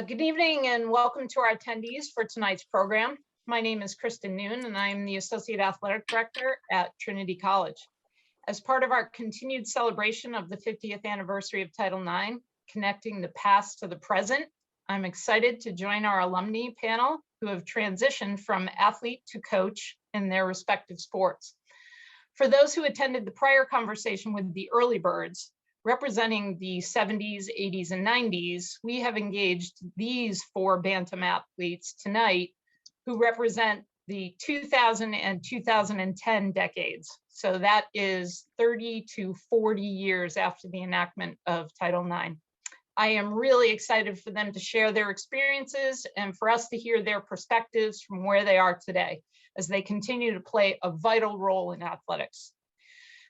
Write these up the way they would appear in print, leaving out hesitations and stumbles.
Good evening and welcome to our attendees for tonight's program. My name is Kristen Noon and I'm the Associate Athletic Director at Trinity College. As part of our continued celebration of the 50th anniversary of Title IX, connecting the past to the present, I'm excited to join our alumni panel who have transitioned from athlete to coach in their respective sports. For those who attended the prior conversation with the early birds, representing the 70s, 80s, and 90s, we have engaged these four Bantam athletes tonight who represent the 2000 and 2010 decades. So that is 30 to 40 years after the enactment of Title IX. I am really excited for them to share their experiences and for us to hear their perspectives from where they are today as they continue to play a vital role in athletics.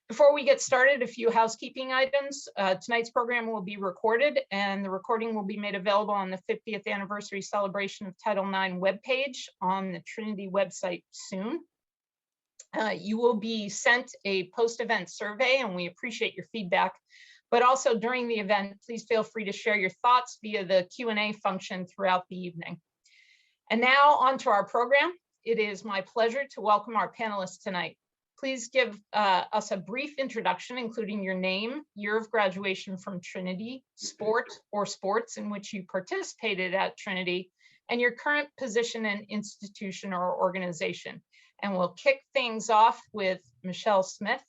Before we get started, a few housekeeping items. Tonight's program will be recorded and the recording will be made available on the 50th anniversary celebration of Title IX webpage on the Trinity website soon. You will be sent a post-event survey and we appreciate your feedback. But also during the event, please feel free to share your thoughts via the Q&A function throughout the evening. And now on to our program. It is my pleasure to welcome our panelists tonight. Please give us a brief introduction, including your name, year of graduation from Trinity, sport or sports in which you participated at Trinity, and your current position in institution or organization. And we'll kick things off with Michelle Smith,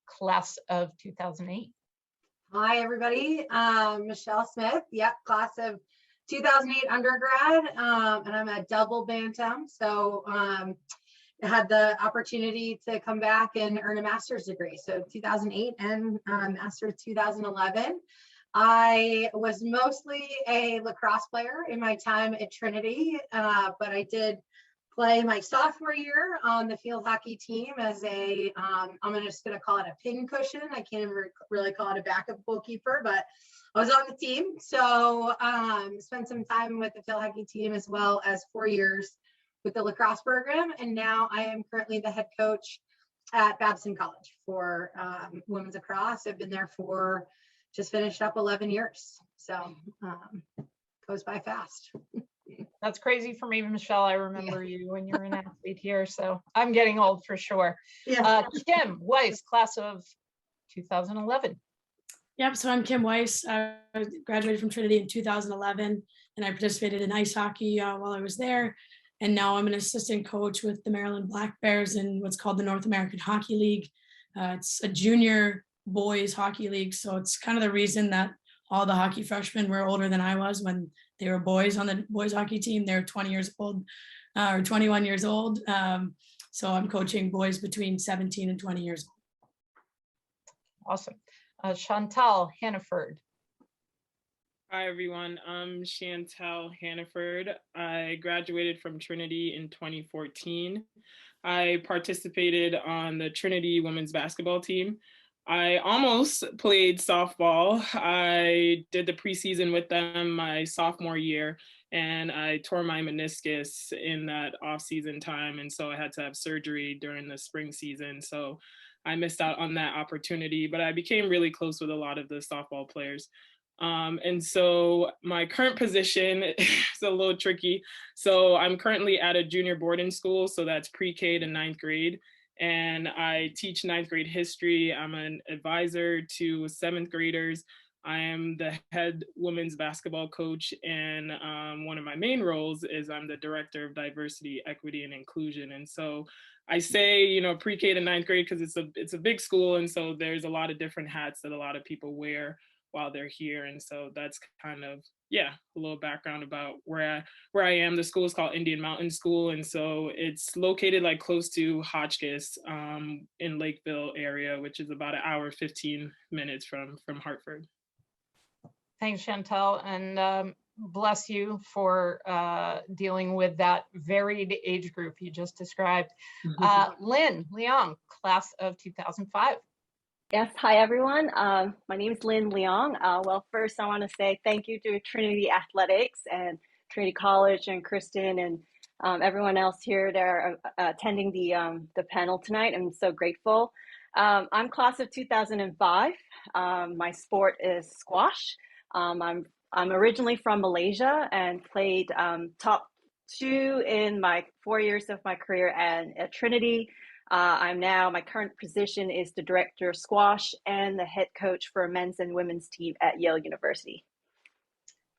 class of 2008. Hi, everybody. Michelle Smith, class of 2008 undergrad, and I'm a double Bantam. So I had the opportunity to come back and earn a master's degree. So 2008 and master's 2011. I was mostly a lacrosse player in my time at Trinity, but I did play my sophomore year on the field hockey team as a, just gonna call it a pin cushion. I can't even really call it a backup goalkeeper, but I was on the team. So spent some time with the field hockey team as well as 4 years with the lacrosse program. And now I am currently the head coach at Babson College for women's lacrosse. I've been there for, just finished up 11 years. So goes by fast. That's crazy for me, Michelle. I remember you when you were an athlete here, so I'm getting old for sure. Yeah. Kim Weiss, class of 2011. Yep, so I'm Kim Weiss. I graduated from Trinity in 2011, and I participated in ice hockey while I was there. And now I'm an assistant coach with the Maryland Black Bears in what's called the North American Hockey League. It's a junior boys hockey league, so it's kind of the reason that all the hockey freshmen were older than I was when they were boys on the boys hockey team. They're 20 years old or 21 years old. So I'm coaching boys between 17 and 20 years old. Awesome. Chantel Hannaford. Hi, everyone. I'm Chantel Hannaford. I graduated from Trinity in 2014. I participated on the Trinity women's basketball team. I almost played softball. I did the preseason with them my sophomore year, and I tore my meniscus in that off-season time, and so I had to have surgery during the spring season. So I missed out on that opportunity, but I became really close with a lot of the softball players. And so my current position is a little tricky. So I'm currently at a junior boarding school, so that's pre-K to 9th grade. And I teach 9th grade history. I'm an advisor to 7th graders. I am the head women's basketball coach. And one of my main roles is I'm the director of diversity, equity, and inclusion. And so I say, pre-K to 9th grade because it's a big school. And so there's a lot of different hats that a lot of people wear while they're here. And so that's kind of, a little background about where I am. The school is called Indian Mountain School. And so it's located like close to Hotchkiss in Lakeville area, which is about an hour, 15 minutes from Hartford. Thanks, Chantel. And bless you for dealing with that varied age group you just described. Lynn Leong, class of 2005. Yes, hi everyone. My name is Lynn Leong. Well, first I want to say thank you to Trinity Athletics and Trinity College and Kristen and everyone else here that are attending the panel tonight. I'm so grateful. I'm class of 2005. My sport is squash. I'm I'm originally from Malaysia and played top 2 in my 4 years of my career at Trinity. My current position is the director of squash and the head coach for a men's and women's team at Yale University.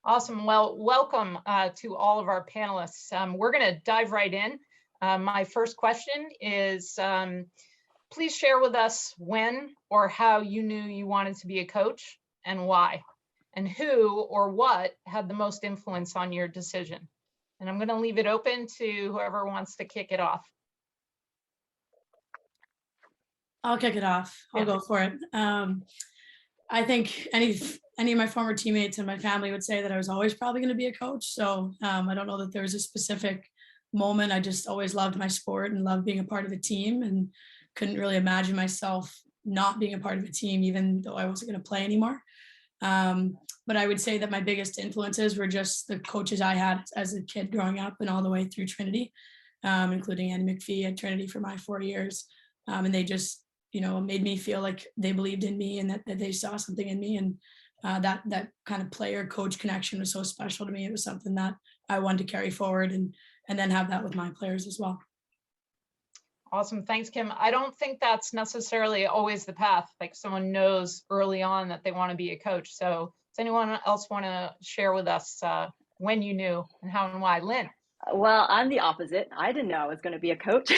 Awesome. Well, welcome to all of our panelists. We're going to dive right in. My first question is, please share with us when or how you knew you wanted to be a coach and why, and who or what had the most influence on your decision. And I'm going to leave it open to whoever wants to kick it off. I'll kick it off. I'll go for it. I think any of my former teammates and my family would say that I was always probably going to be a coach. So I don't know that there was a specific moment. I just always loved my sport and loved being a part of a team, and couldn't really imagine myself not being a part of a team, even though I wasn't going to play anymore. But I would say that my biggest influences were just the coaches I had as a kid growing up and all the way through Trinity, including Annie McPhee at Trinity for my 4 years. And they just, made me feel like they believed in me and that they saw something in me. And that kind of player coach connection was so special to me. It was something that I wanted to carry forward and then have that with my players as well. Awesome. Thanks, Kim. I don't think that's necessarily always the path. Like someone knows early on that they want to be a coach. So does anyone else want to share with us when you knew and how and why? Lynn? Well, I'm the opposite. I didn't know I was going to be a coach.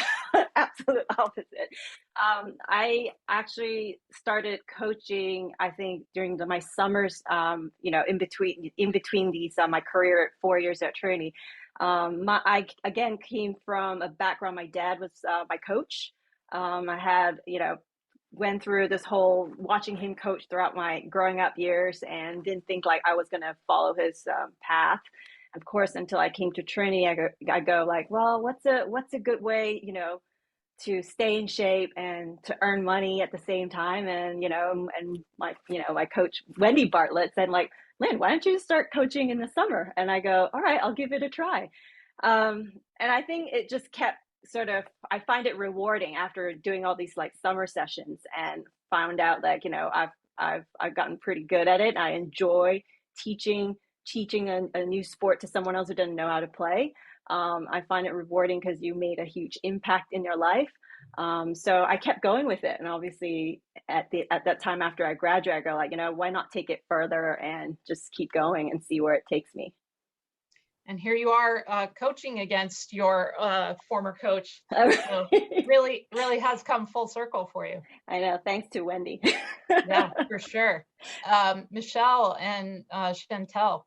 Absolute opposite. I actually started coaching, I think, during my summers, in between these my career at 4 years at Trinity. I again came from a background. My dad was my coach. I had, went through this whole watching him coach throughout my growing up years, and didn't think like I was going to follow his path. Of course, until I came to Trinity, I go like, well, what's a good way, to stay in shape and to earn money at the same time. And, my coach, Wendy Bartlett, said like, Lynn, why don't you start coaching in the summer? And I go, all right, I'll give it a try. And I think it just kept I find it rewarding after doing all these like summer sessions, and found out that, I've gotten pretty good at it. I enjoy teaching a new sport to someone else who doesn't know how to play. I find it rewarding because you made a huge impact in your life. So I kept going with it. And obviously at that time after I graduated, I go like, why not take it further and just keep going and see where it takes me. And here you are coaching against your former coach. So really has come full circle for you. I know, thanks to Wendy. Yeah, for sure. Michelle and Chantel.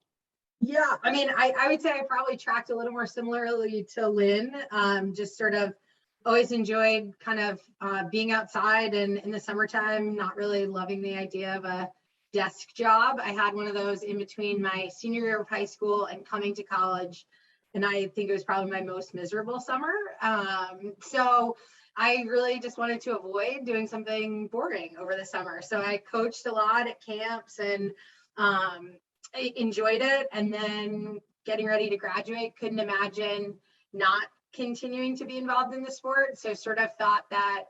Yeah, I mean, I would say I probably tracked a little more similarly to Lynn. Just sort of always enjoyed kind of being outside, and in the summertime, not really loving the idea of a desk job. I had one of those in between my senior year of high school and coming to college, and I think it was probably my most miserable summer. So I really just wanted to avoid doing something boring over the summer. So I coached a lot at camps, and I enjoyed it. And then getting ready to graduate, couldn't imagine not continuing to be involved in the sport. So sort of thought that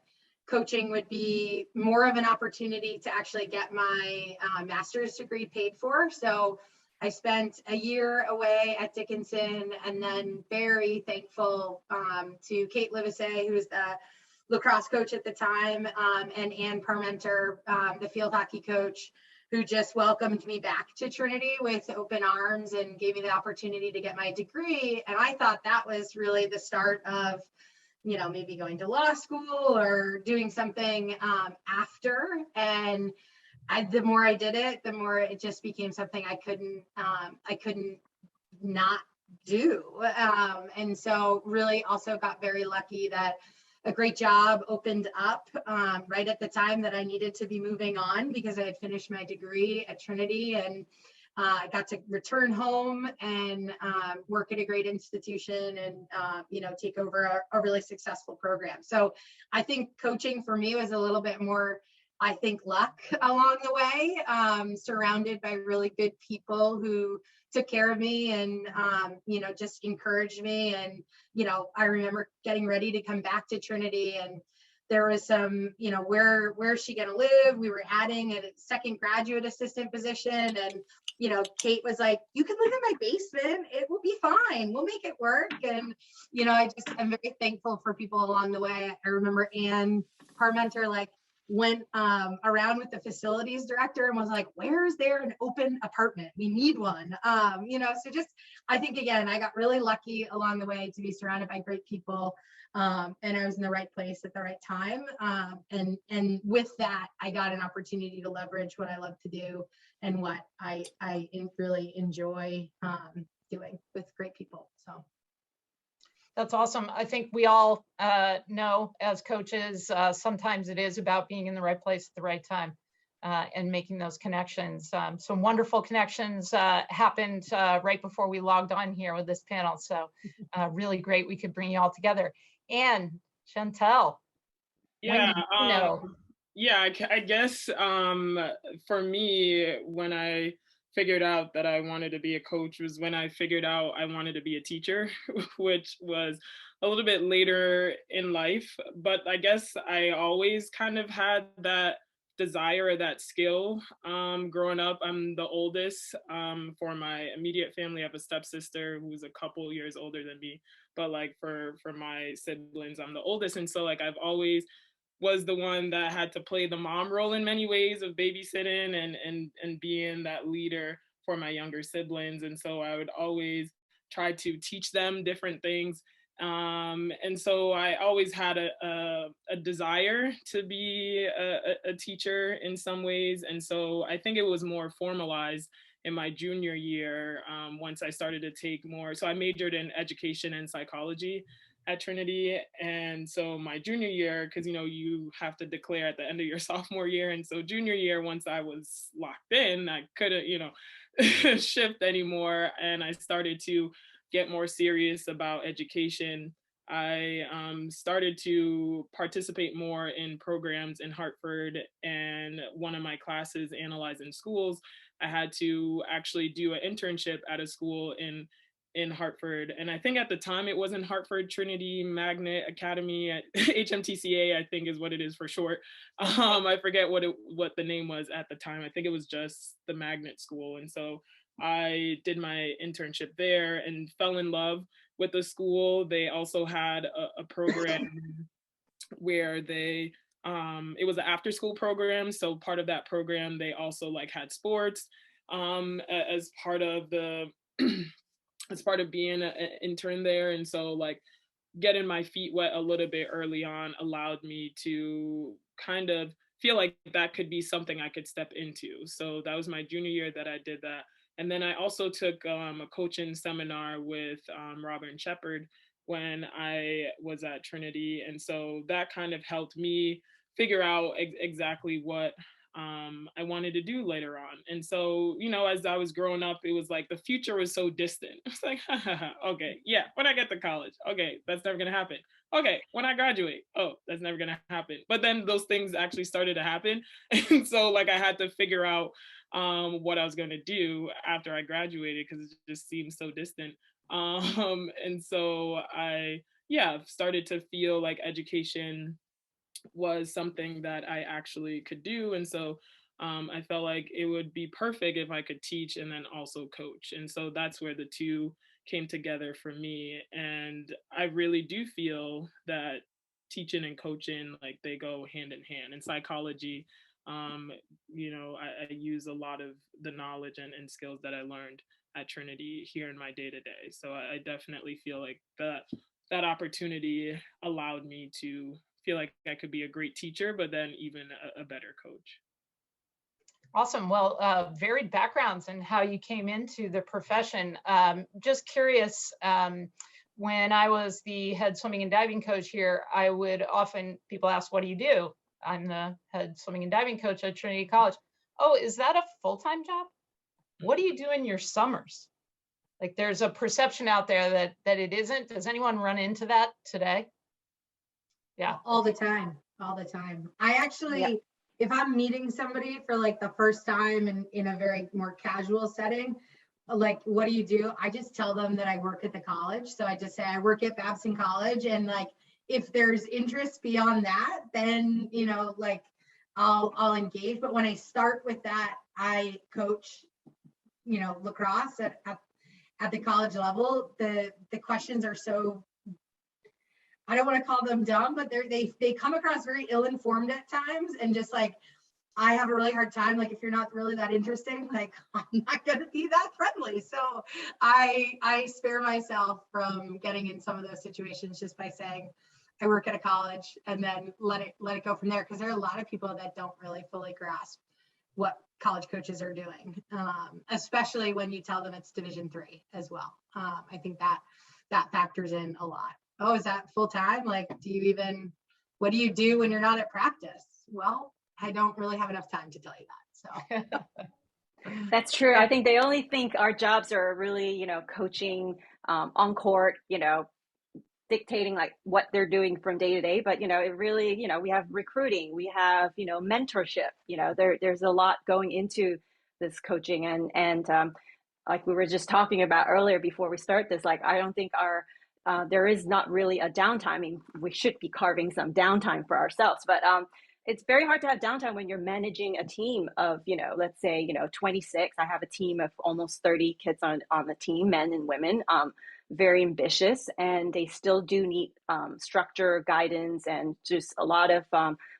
coaching would be more of an opportunity to actually get my master's degree paid for. So I spent a year away at Dickinson, and then very thankful to Kate Livesay, who was the lacrosse coach at the time, and Ann Parmenter, the field hockey coach, who just welcomed me back to Trinity with open arms and gave me the opportunity to get my degree. And I thought that was really the start of, maybe going to law school or doing something after. And the more I did it, the more it just became something I couldn't not do. And so really also got very lucky that a great job opened up right at the time that I needed to be moving on, because I had finished my degree at Trinity, and I got to return home and work at a great institution and, take over a really successful program. So I think coaching for me was a little bit more, I think, luck along the way, surrounded by really good people who took care of me and, just encouraged me. And, I remember getting ready to come back to Trinity, and there was some, where's she gonna live? We were adding a second graduate assistant position, and Kate was like, you can live in my basement. It will be fine. We'll make it work. And I'm very thankful for people along the way. I remember Ann Parmenter went around with the facilities director and was like, where is there an open apartment? We need one. So just, I think, again, I got really lucky along the way to be surrounded by great people. And I was in the right place at the right time. And with that, I got an opportunity to leverage what I love to do and what I really enjoy doing with great people. So. That's awesome. I think we all know as coaches, sometimes it is about being in the right place at the right time and making those connections. Some wonderful connections happened right before we logged on here with this panel. So really great we could bring you all together. And Chantel. Yeah. I guess for me, when I figured out that I wanted to be a coach was when I figured out I wanted to be a teacher, which was a little bit later in life. But I guess I always kind of had that desire or that skill. Growing up, I'm the oldest for my immediate family. I have a stepsister who's a couple years older than me. But for my siblings, I'm the oldest. And so I've always was the one that had to play the mom role in many ways of babysitting and being that leader for my younger siblings. And so I would always try to teach them different things. And so I always had a desire to be a teacher in some ways. And so I think it was more formalized in my junior year once I started to take more. So I majored in education and psychology at Trinity. And so my junior year, because you have to declare at the end of your sophomore year. And so junior year, once I was locked in, I couldn't, shift anymore. And I started to get more serious about education. I started to participate more in programs in Hartford, and one of my classes, Analyzing Schools, I had to actually do an internship at a school in Hartford. And I think at the time it wasn't Hartford Trinity Magnet Academy at HMTCA, I think is what it is for short. I forget what the name was at the time. I think it was just the Magnet School. And so I did my internship there and fell in love with the school. They also had a program where they it was an after school program. So part of that program, they also had sports as part of the as part of being an intern there. And so getting my feet wet a little bit early on allowed me to kind of feel like that could be something I could step into. So that was my junior year that I did that. And then I also took a coaching seminar with Robin Shepard when I was at Trinity. And so that kind of helped me figure out exactly what I wanted to do later on. And so, as I was growing up, it was the future was so distant. It's okay, yeah, when I get to college, okay, that's never going to happen. Okay, when I graduate, oh, that's never going to happen. But then those things actually started to happen. And so I had to figure out what I was going to do after I graduated because it just seemed so distant. And so I started to feel like education was something that I actually could do. And so I felt like it would be perfect if I could teach and then also coach. And so that's where the two came together for me. And I really do feel that teaching and coaching, they go hand in hand. In psychology, I use a lot of the knowledge and skills that I learned at Trinity here in my day-to-day. So I definitely feel like that opportunity allowed me to feel like I could be a great teacher, but then even a better coach. Awesome. Well, varied backgrounds and how you came into the profession. Just curious, when I was the head swimming and diving coach here, I would often, people ask, what do you do? I'm the head swimming and diving coach at Trinity College. Oh, is that a full-time job? What do you do in your summers? There's a perception out there that it isn't. Does anyone run into that today? Yeah. All the time. I actually, if I'm meeting somebody for the first time and in a very more casual setting, what do you do? I just tell them that I work at the college. So I just say I work at Babson College, and if there's interest beyond that, then, you know, like I'll engage. But when I start with that, I coach, you know, lacrosse at the college level. The questions are so, I don't want to call them dumb, but they come across very ill-informed at times, and just like, I have a really hard time, like, if you're not really that interesting, like, I'm not going to be that friendly. So I spare myself from getting in some of those situations just by saying I work at a college, and then let it go from there. Because there are a lot of people that don't really fully grasp what college coaches are doing, especially when you tell them it's Division III as well. I think that factors in a lot. Oh, is that full time? Like, what do you do when you're not at practice? Well, I don't really have enough time to tell you that. So That's true. I think they only think our jobs are really, you know, coaching on court, you know, dictating like what they're doing from day to day. But, you know, it really, you know, we have recruiting, we have, you know, mentorship, you know, there's a lot going into this coaching. And like we were just talking about earlier before we start this, like, I don't think there is not really a downtime. I mean, we should be carving some downtime for ourselves, but it's very hard to have downtime when you're managing a team of, you know, let's say, you know, 26. I have a team of almost 30 kids on the team, men and women, very ambitious, and they still do need structure, guidance, and just a lot of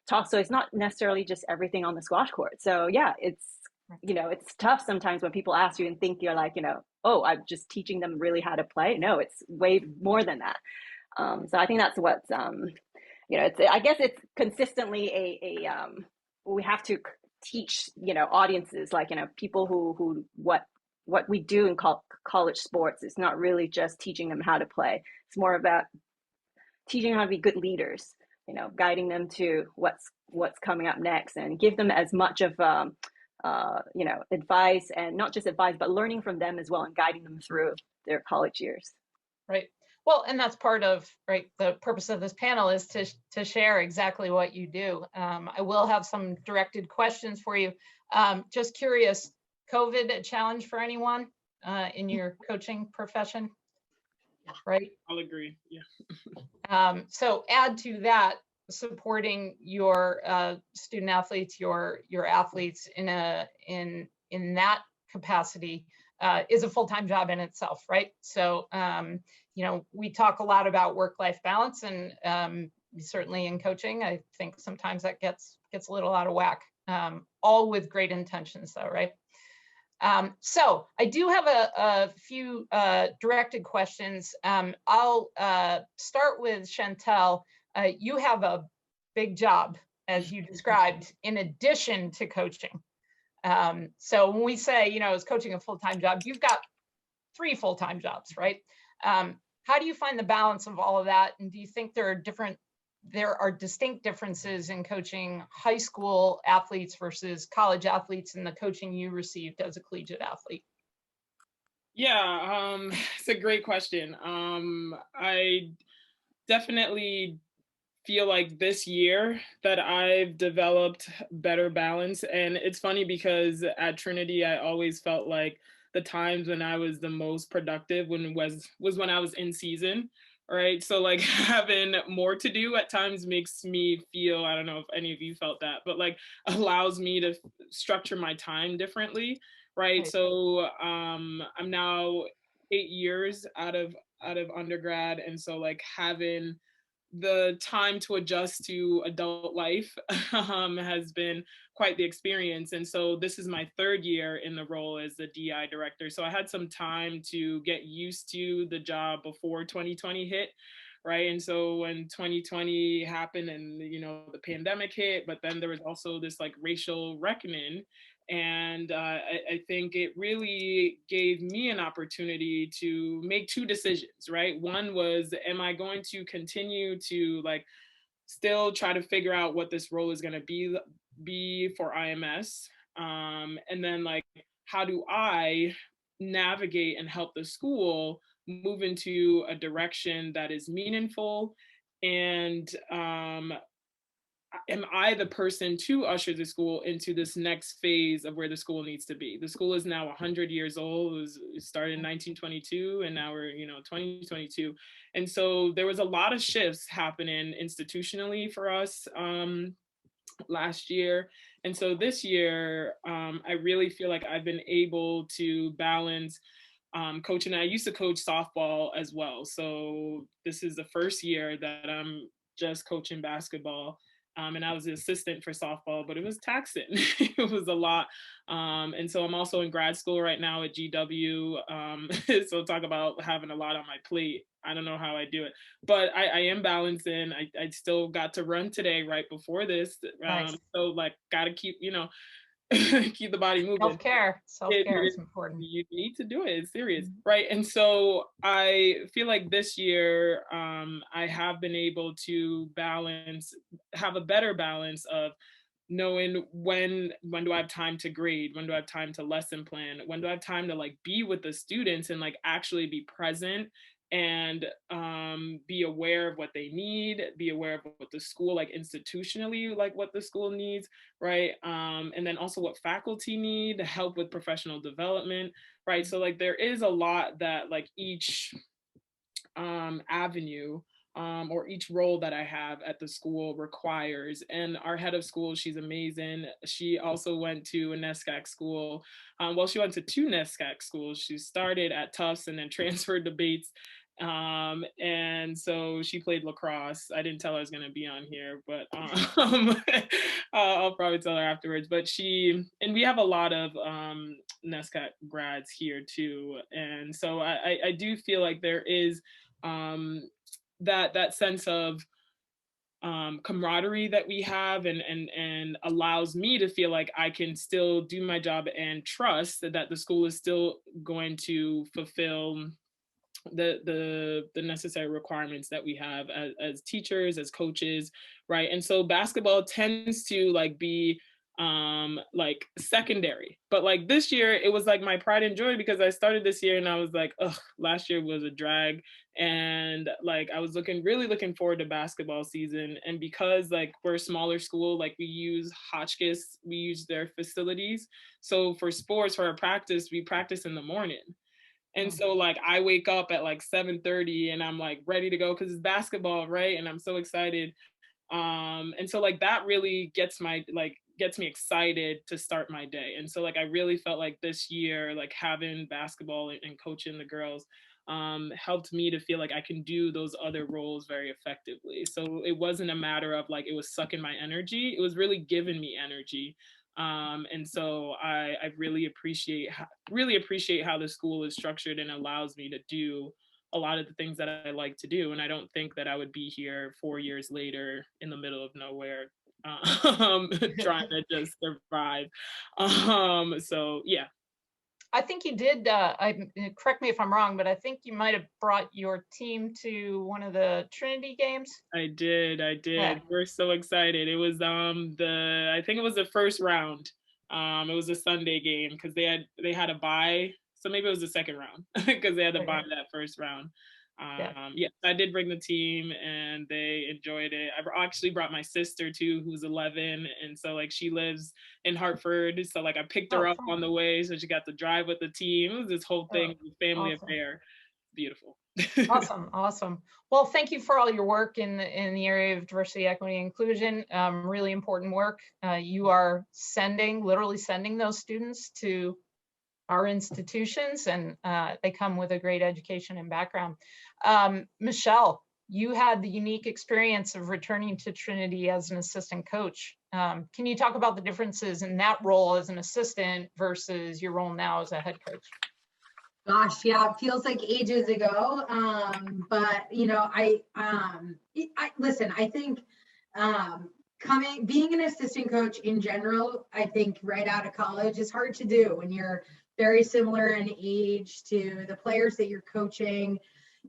talk. So it's not necessarily just everything on the squash court. So yeah, it's, you know, it's tough sometimes when people ask you and think you're like, you know, oh, I'm just teaching them really how to play. No, it's way more than that. So I think that's what's you know, I guess it's consistently we have to teach, you know, audiences, like, you know, people who what we do in college sports is not really just teaching them how to play. It's more about teaching them how to be good leaders, you know, guiding them to what's coming up next, and give them as much of you know, advice, and not just advice, but learning from them as well, and guiding them through their college years. Right. Well, and that's part of, right, the purpose of this panel is to share exactly what you do. I will have some directed questions for you. Just curious, COVID a challenge for anyone in your coaching profession? Right. I'll agree. Yeah. So add to that, supporting your student athletes, your athletes in that capacity is a full-time job in itself, right? So you know, we talk a lot about work-life balance, and certainly in coaching, I think sometimes that gets a little out of whack. All with great intentions, though, right? So I do have a few directed questions. I'll start with Chantel. You have a big job, as you described, in addition to coaching. So when we say, you know, is coaching a full-time job, you've got 3 full-time jobs, right? How do you find the balance of all of that? And do you think there are distinct differences in coaching high school athletes versus college athletes in the coaching you received as a collegiate athlete? Yeah, it's a great question. I definitely feel like this year that I've developed better balance. And it's funny because at Trinity, I always felt like the times when I was the most productive was when I was in season. Right. So like having more to do at times makes me feel, I don't know if any of you felt that, but like allows me to structure my time differently. Right. So I'm now 8 years out of undergrad. And so like having the time to adjust to adult life has been quite the experience. And so this is my 3rd year in the role as the DI director. So I had some time to get used to the job before 2020 hit. Right. And so when 2020 happened and, you know, the pandemic hit, but then there was also this like racial reckoning. And I think it really gave me an opportunity to make 2 decisions, right? One was, am I going to continue to like still try to figure out what this role is going to be for IMS? And then like, how do I navigate and help the school move into a direction that is meaningful and am I the person to usher the school into this next phase of where the school needs to be? The school is now 100 years old. It started in 1922, and now we're, 2022. And so there was a lot of shifts happening institutionally for us last year. And so this year, I really feel like I've been able to balance coaching. I used to coach softball as well. So this is the first year that I'm just coaching basketball. And I was the assistant for softball, but it was taxing. It was a lot. And so I'm also in grad school right now at GW. So talk about having a lot on my plate. I don't know how I do it, but I am balancing. I still got to run today right before this. Nice. So like, got to keep, keep the body moving. Self-care is important. You need to do it. It's serious, right? And so I feel like this year I have been able to have a better balance of knowing when do I have time to grade, when do I have time to lesson plan, when do I have time to like be with the students and like actually be present and be aware of what they need, be aware of what the school, like institutionally, like what the school needs, right? And then also what faculty need to help with professional development, right? So like there is a lot that like each avenue or each role that I have at the school requires. And our head of school, she's amazing. She also went to a NESCAC school. She went to 2 NESCAC schools. She started at Tufts and then transferred to Bates. And so she played lacrosse. I didn't tell her I was going to be on here, but I'll probably tell her afterwards. But and we have a lot of NESCAC grads here too. And so I do feel like there is that sense of camaraderie that we have and allows me to feel like I can still do my job and trust that the school is still going to fulfill the necessary requirements that we have as teachers, as coaches, right? And so basketball tends to like be like secondary, but like this year it was like my pride and joy because I started this year and I was like, ugh, last year was a drag, and like I was really looking forward to basketball season. And because like we're a smaller school, like we use Hotchkiss, we use their facilities, so for sports, for our practice, we practice in the morning. And so like I wake up at like 7:30 and I'm like ready to go because it's basketball, right? And I'm so excited. And so like that really gets me excited to start my day. And so like I really felt like this year, like having basketball and coaching the girls helped me to feel like I can do those other roles very effectively. So it wasn't a matter of like it was sucking my energy, it was really giving me energy. And so I really appreciate how the school is structured and allows me to do a lot of the things that I like to do. And I don't think that I would be here 4 years later in the middle of nowhere trying to just survive. So yeah. I think you did, correct me if I'm wrong, but I think you might have brought your team to one of the Trinity games. I did. Yeah. We're so excited. It was I think it was the first round. It was a Sunday game because they had a bye. So maybe it was the second round because they had to buy that first round. Yeah, I did bring the team and they enjoyed it. I actually brought my sister too, who's 11. And so like she lives in Hartford. So like I picked her up on the way. So she got to drive with the team. It was this whole thing, family affair. Beautiful. Awesome. Well, thank you for all your work in the area of diversity, equity, and inclusion. Really important work. You are literally sending those students to our institutions, and they come with a great education and background. Michelle, you had the unique experience of returning to Trinity as an assistant coach. Can you talk about the differences in that role as an assistant versus your role now as a head coach? Gosh, yeah, it feels like ages ago. But listen, I think being an assistant coach in general, I think right out of college is hard to do when you're very similar in age to the players that you're coaching.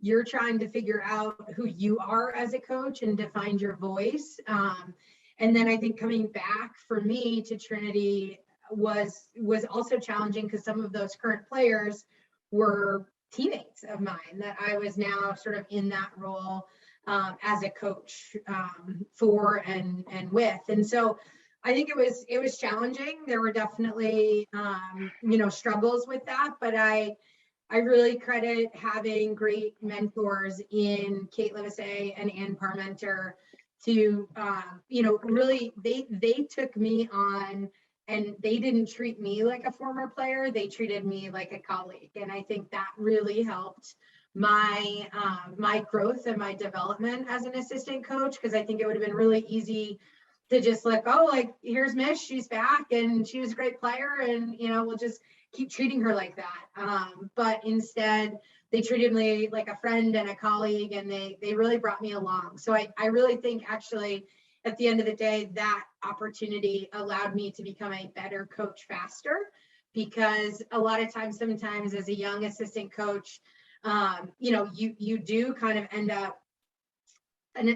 You're trying to figure out who you are as a coach and to find your voice. And then I think coming back for me to Trinity was also challenging because some of those current players were teammates of mine that I was now sort of in that role. as a coach for and with. And so I think it was challenging. There were definitely struggles with that, but I really credit having great mentors in Kate Livesay and Ann Parmenter to really they took me on, and they didn't treat me like a former player. They treated me like a colleague, and I think that really helped my my growth and my development as an assistant coach, because I think it would have been really easy to just here's Mish, she's back and she was a great player, and we'll just keep treating her like that. But instead they treated me like a friend and a colleague, and they really brought me along. So I really think actually at the end of the day, that opportunity allowed me to become a better coach faster, because a lot of times, sometimes as a young assistant coach, you do kind of end up,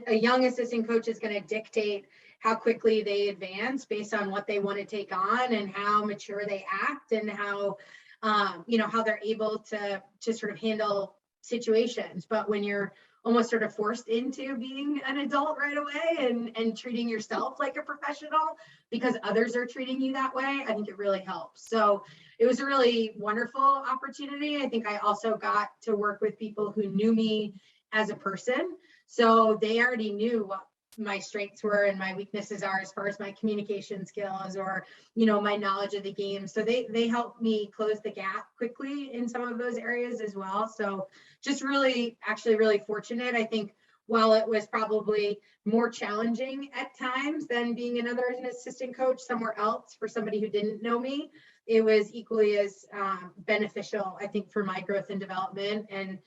a young assistant coach is going to dictate how quickly they advance based on what they want to take on and how mature they act, and how how they're able to sort of handle situations. But when you're almost sort of forced into being an adult right away and treating yourself like a professional because others are treating you that way, I think it really helps. So it was a really wonderful opportunity. I think I also got to work with people who knew me as a person. So they already knew what my strengths were and my weaknesses are as far as my communication skills or my knowledge of the game. So they helped me close the gap quickly in some of those areas as well. So just really fortunate. I think while it was probably more challenging at times than being an assistant coach somewhere else for somebody who didn't know me, it was equally as beneficial, I think, for my growth and development. And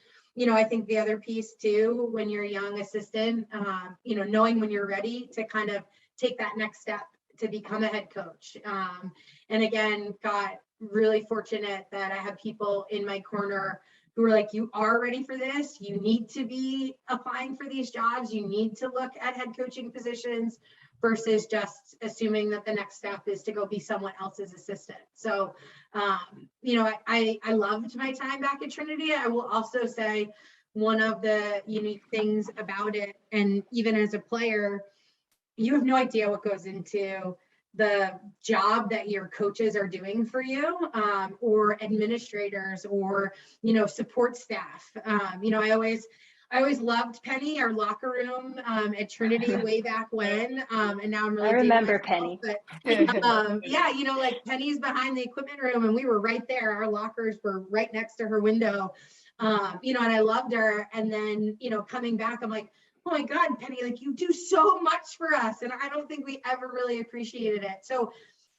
I think the other piece too, when you're a young assistant, knowing when you're ready to kind of take that next step to become a head coach. And again, got really fortunate that I have people in my corner who are like, you are ready for this. You need to be applying for these jobs. You need to look at head coaching positions versus just assuming that the next step is to go be someone else's assistant. So, I loved my time back at Trinity. I will also say one of the unique things about it, and even as a player, you have no idea what goes into the job that your coaches are doing for you, or administrators, or support staff. I always loved Penny, our locker room at Trinity way back when, and now I'm really I remember dating myself, Penny. but yeah, like Penny's behind the equipment room, and we were right there. Our lockers were right next to her window, and I loved her. And then coming back, I'm like, oh my God, Penny, like you do so much for us, and I don't think we ever really appreciated it. So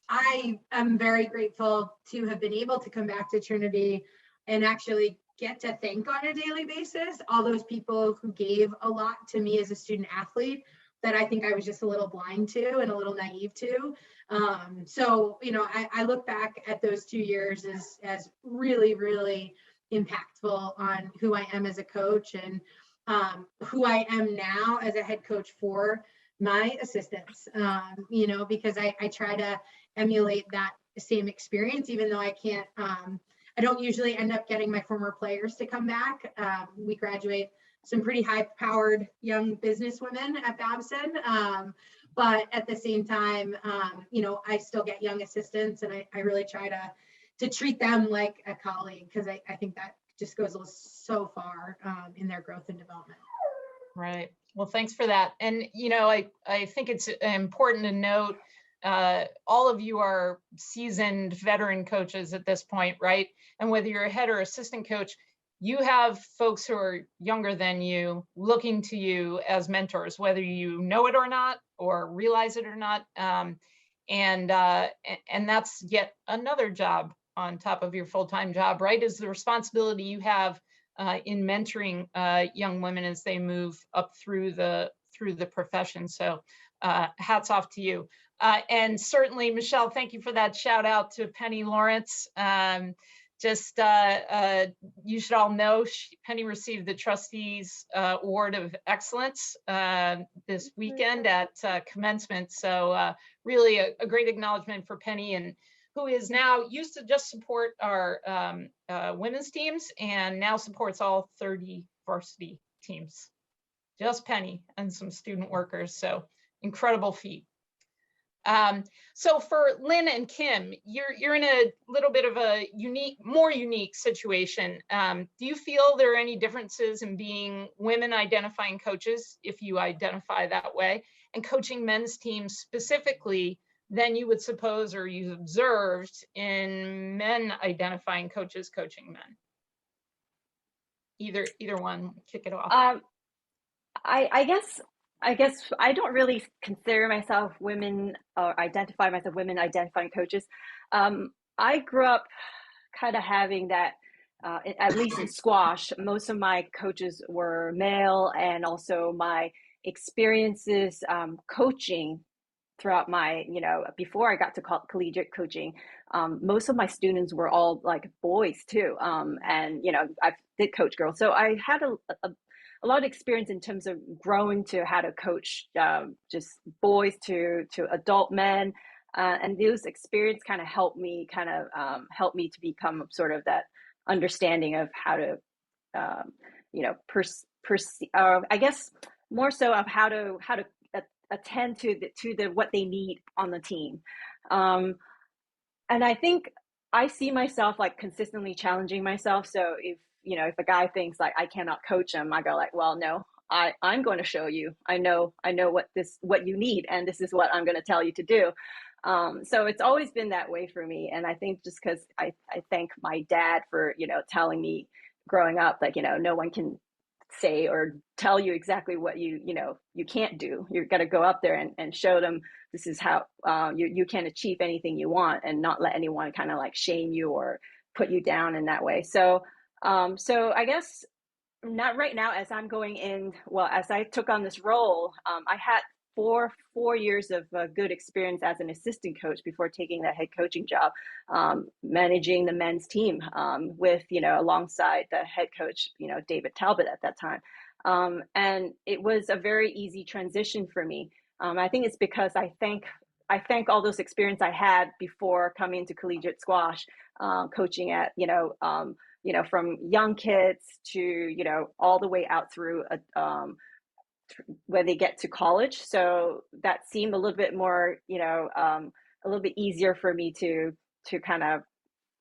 I am very grateful to have been able to come back to Trinity and actually get to thank on a daily basis all those people who gave a lot to me as a student athlete that I think I was just a little blind to and a little naive to. So I look back at those 2 years as really, really impactful on who I am as a coach, and who I am now as a head coach for my assistants, because I try to emulate that same experience, even though I can't, I don't usually end up getting my former players to come back. We graduate some pretty high-powered young business women at Babson, but at the same time, I still get young assistants, and I really try to treat them like a colleague, because I think that just goes so far in their growth and development. Right. Well, thanks for that. And, I think it's important to note, all of you are seasoned veteran coaches at this point, right? And whether you're a head or assistant coach, you have folks who are younger than you looking to you as mentors, whether you know it or not, or realize it or not. And that's yet another job on top of your full-time job, right? Is the responsibility you have in mentoring young women as they move up through the profession. So hats off to you. And certainly, Michelle, thank you for that shout out to Penny Lawrence. You should all know Penny received the Trustees Award of Excellence this weekend at commencement. So really a great acknowledgement for Penny, and who is now used to just support our women's teams and now supports all 30 varsity teams. just Penny and some student workers. So incredible feat. So for Lynn and Kim, you're in a little bit of a more unique situation. Do you feel there are any differences in being women identifying coaches, if you identify that way, and coaching men's teams specifically than you would suppose or you've observed in men identifying coaches coaching men? Either one, kick it off. I guess I don't really consider myself women or identify myself women identifying coaches. I grew up kind of having that, at least in squash, most of my coaches were male, and also my experiences coaching throughout my, before I got to collegiate coaching, most of my students were all like boys too. And, I did coach girls. So I had a lot of experience in terms of growing to how to coach just boys to adult men. And those experience kind of helped me to become sort of that understanding of how to, I guess more so of how to attend to what they need on the team. And I think I see myself like consistently challenging myself. So if a guy thinks like I cannot coach him, I go like, well, no, I'm going to show you. I know what you need, and this is what I'm going to tell you to do. So it's always been that way for me. And I think just because I thank my dad for, telling me growing up, like, no one can say or tell you exactly what you can't do. You're going to go up there and show them this is how you can achieve anything you want, and not let anyone kind of like shame you or put you down in that way. So I guess not right now as I'm going in, well, as I took on this role, I had four years of good experience as an assistant coach before taking that head coaching job, managing the men's team with, alongside the head coach, David Talbot at that time. And it was a very easy transition for me. I think it's because I thank all those experience I had before coming to collegiate squash, coaching at, from young kids to, all the way out through when they get to college. So that seemed a little bit more, a little bit easier for me to kind of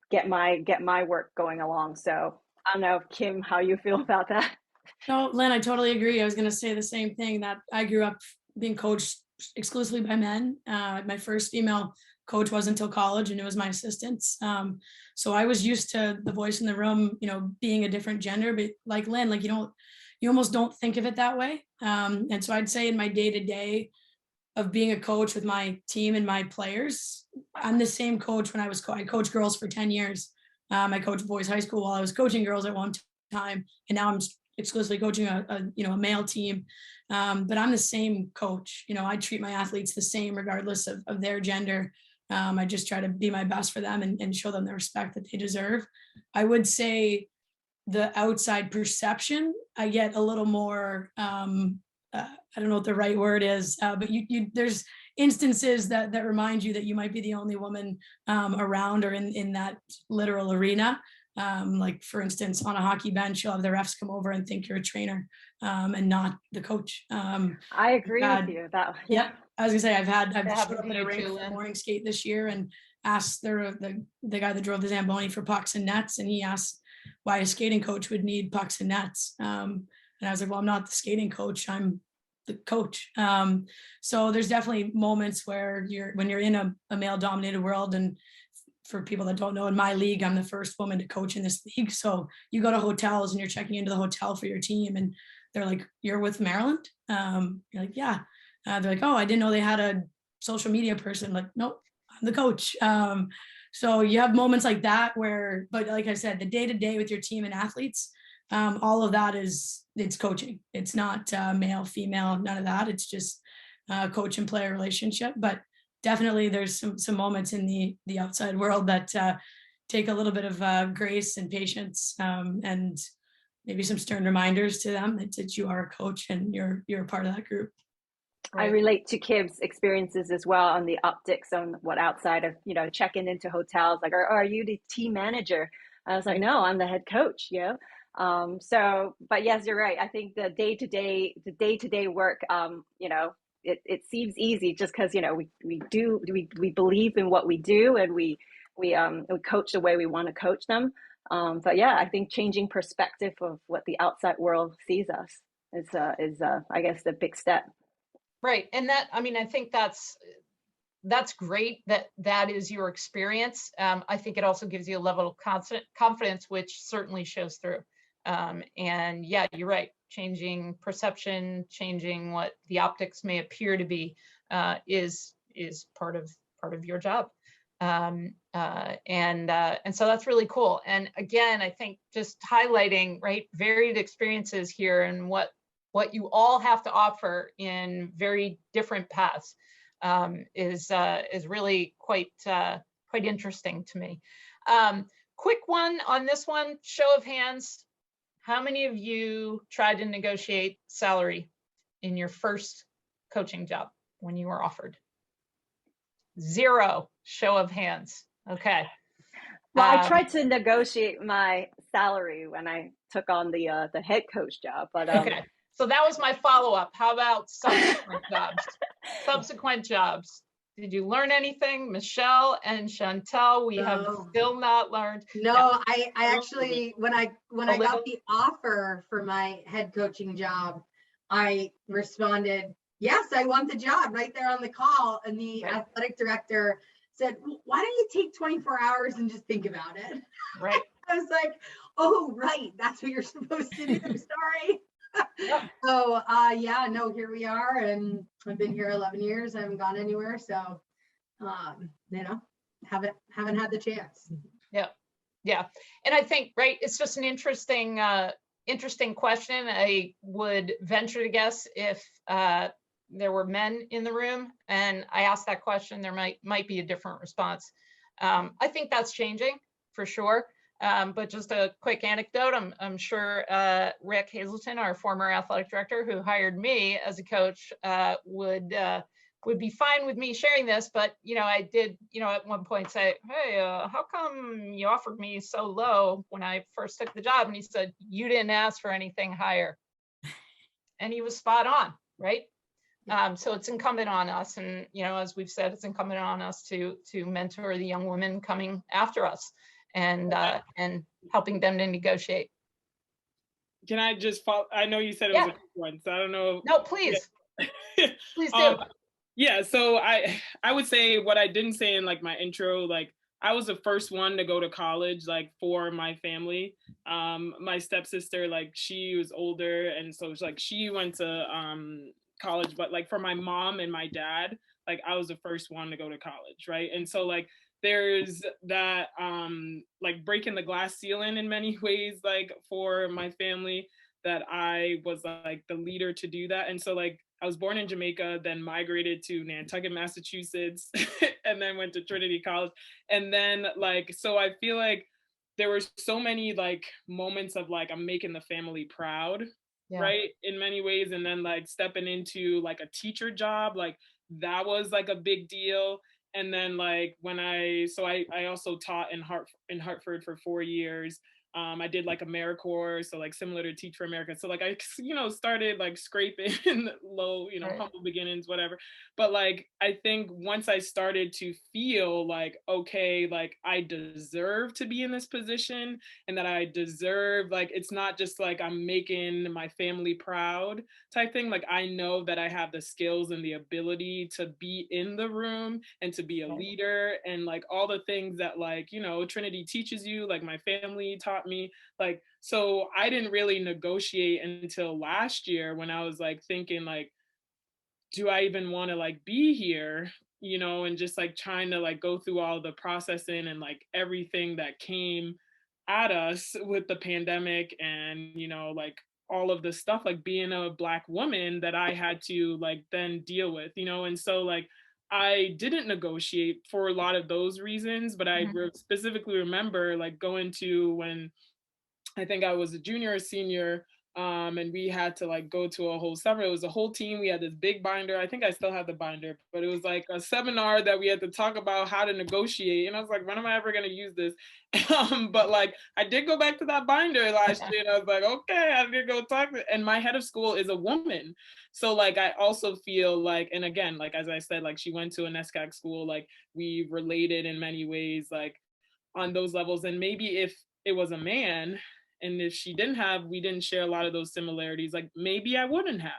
get my work going along. So I don't know, Kim, how you feel about that? No, Lynn, I totally agree. I was going to say the same thing, that I grew up being coached exclusively by men. My first female coach wasn't until college, and it was my assistants. So I was used to the voice in the room, being a different gender, but like Lynn, like you almost don't think of it that way. And so I'd say in my day-to-day of being a coach with my team and my players, I'm the same coach when I coached girls for 10 years. I coached boys high school while I was coaching girls at one time, and now I'm exclusively coaching a male team. But I'm the same coach. I treat my athletes the same regardless of their gender. I just try to be my best for them and show them the respect that they deserve. I would say the outside perception, I get a little more, I don't know what the right word is, but there's instances that remind you that you might be the only woman around or in that literal arena. Like for instance, on a hockey bench, you'll have the refs come over and think you're a trainer and not the coach. I agree with you about yeah. I was gonna say I've showed up in in a rink for morning skate this year and asked the guy that drove the Zamboni for pucks and nets, and he asked why a skating coach would need pucks and nets. And I was like, well, I'm not the skating coach, I'm the coach. So there's definitely moments where when you're in a male dominated world, and for people that don't know, in my league, I'm the first woman to coach in this league. So you go to hotels and you're checking into the hotel for your team, and they're like, you're with Maryland? You're like, yeah. They're like, oh, I didn't know they had a social media person. Like, nope, I'm the coach. So you have moments like that but like I said, the day-to-day with your team and athletes, all of that it's coaching. It's not male, female, none of that. It's just coach and player relationship. But definitely there's some moments in the outside world that take a little bit of grace and patience, and maybe some stern reminders to them that you are a coach and you're a part of that group. Right. I relate to Kim's experiences as well on the optics on what outside of, checking into hotels, like, are you the team manager? I was like, no, I'm the head coach, But yes, you're right. I think the day-to-day work, it seems easy just because, we believe in what we do, and we coach the way we want to coach them. But yeah, I think changing perspective of what the outside world sees us is I guess the big step. Right. And that, I mean, I think that's great that is your experience. I think it also gives you a level of confidence, which certainly shows through. And yeah, you're right. Changing perception, changing what the optics may appear to be, is part of your job. And so that's really cool. And again, I think just highlighting, right, varied experiences here and what you all have to offer in very different paths, is really quite interesting to me. Quick one on this one, show of hands. How many of you tried to negotiate salary in your first coaching job when you were offered? 0, show of hands. Okay. Well, I tried to negotiate my salary when I took on the head coach job, but okay. So that was my follow-up. How about subsequent jobs? Subsequent jobs. Did you learn anything? Michelle and Chantel, we have still not learned. No, I actually, when I got the offer for my head coaching job, I responded, yes, I want the job, right there on the call. And the athletic director said, why don't you take 24 hours and just think about it? Right. I was like, oh, right. That's what you're supposed to do. Sorry. Yep. So yeah, no, here we are, and I've been here 11 years. I haven't gone anywhere, so haven't had the chance. Yeah, and I think, right, it's just an interesting question. I would venture to guess if there were men in the room and I asked that question, there might be a different response. I think that's changing for sure. But just a quick anecdote, I'm sure Rick Hazelton, our former athletic director who hired me as a coach, would be fine with me sharing this. But, I did, at one point say, hey, how come you offered me so low when I first took the job? And he said, you didn't ask for anything higher. And he was spot on, right? So it's incumbent on us. And, as we've said, it's incumbent on us to mentor the young women coming after us. And helping them to negotiate. Can I just follow? I know you said it was a quick one, so I don't know. No, please. Please do. Yeah, so I would say what I didn't say in like my intro, like I was the first one to go to college, like for my family. My stepsister, like she was older, and so it's like she went to college, but like for my mom and my dad, like I was the first one to go to college, right? And so like there's that like breaking the glass ceiling in many ways, like for my family, that I was like the leader to do that. And so like I was born in Jamaica, then migrated to Nantucket, Massachusetts, and then went to Trinity College. And then like, so I feel like there were so many like moments of like, I'm making the family proud, right? In many ways. And then like stepping into like a teacher job, like that was like a big deal. And then like when I also taught in Hartford for 4 years. I did like AmeriCorps, so like similar to Teach for America. So like I, started like scraping low, humble beginnings, whatever. But like, I think once I started to feel like, okay, like I deserve to be in this position, and that I deserve, like, it's not just like I'm making my family proud type thing. Like I know that I have the skills and the ability to be in the room and to be a leader, and like all the things that like, Trinity teaches you, like my family taught me. Like, so I didn't really negotiate until last year when I was like thinking like, do I even want to like be here, and just like trying to like go through all the processing and like everything that came at us with the pandemic, and like all of the stuff, like being a Black woman that I had to like then deal with, and so like I didn't negotiate for a lot of those reasons. But I specifically remember like going to, when I think I was a junior or senior, And we had to like go to a whole summer. It was a whole team. We had this big binder. I think I still have the binder, but it was like a seminar that we had to talk about how to negotiate. And I was like, when am I ever going to use this? But like, I did go back to that binder last year, and I was like, okay, I'm going to go talk to, and my head of school is a woman. So like, I also feel like, and again, like, as I said, like she went to a NESCAC school, like we related in many ways, like on those levels. And maybe if it was a man, and if we didn't share a lot of those similarities, like maybe I wouldn't have.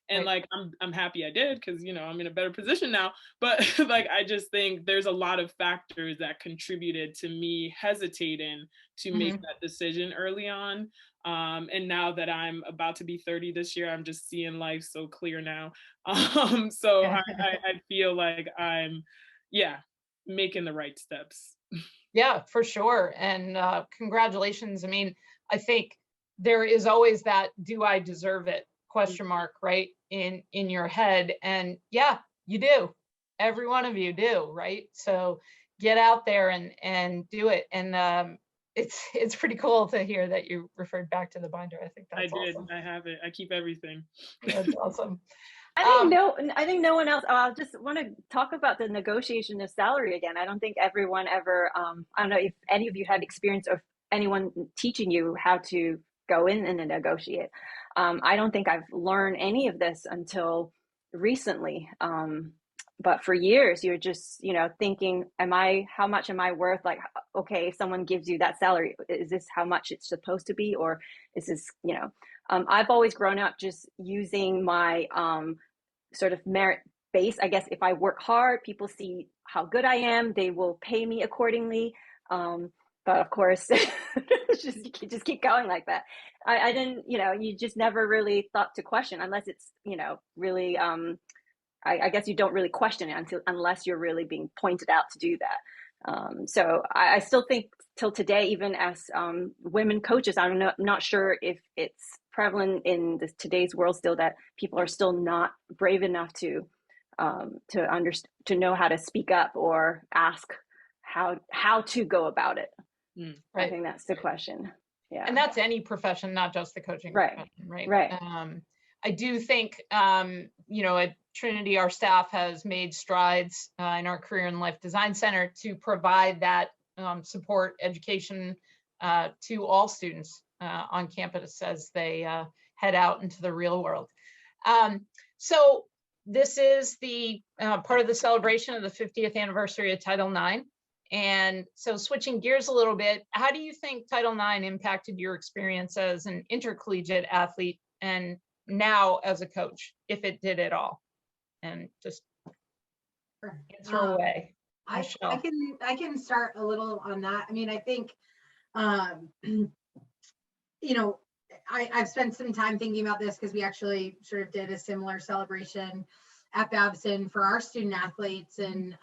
And Right. like, I'm happy I did, because, you know, I'm in a better position now. But like, I just think there's a lot of factors that contributed to me hesitating to make that decision early on. And now that I'm about to be 30 this year, I'm just seeing life so clear now. So I feel like I'm, making the right steps. Yeah, for sure. And congratulations. I mean, I think there is always that "do I deserve it?" question mark, right, in your head. And yeah, you do. Every one of you do, right? So get out there and do it. And it's pretty cool to hear that you referred back to the binder. I think that's awesome. I have it. I keep everything. That's awesome. I think no one else. I just want to talk about the negotiation of salary again. I don't think everyone ever. I don't know if any of you had experience of anyone teaching you how to go in and negotiate. I don't think I've learned any of this until recently. But for years, you're just, thinking, how much am I worth? Like, okay, if someone gives you that salary, is this how much it's supposed to be? Or is this, I've always grown up just using my sort of merit base. I guess if I work hard, people see how good I am, they will pay me accordingly. But of course, just keep going like that. I didn't, you just never really thought to question unless it's, really, I guess you don't really question it unless you're really being pointed out to do that. So I still think till today, even as women coaches, I'm not sure if it's prevalent in today's world still, that people are still not brave enough to know how to speak up or ask how to go about it. Right. I think that's the question. Yeah. And that's any profession, not just the coaching profession, right? Right. I do think, at Trinity, our staff has made strides in our Career and Life Design Center to provide that support education to all students on campus as they head out into the real world. So this is the part of the celebration of the 50th anniversary of Title IX. And so switching gears a little bit, how do you think Title IX impacted your experience as an intercollegiate athlete and now as a coach, if it did at all? And just answer away. I can start a little on that. I mean, I think, I've spent some time thinking about this because we actually sort of did a similar celebration at Babson for our student athletes. And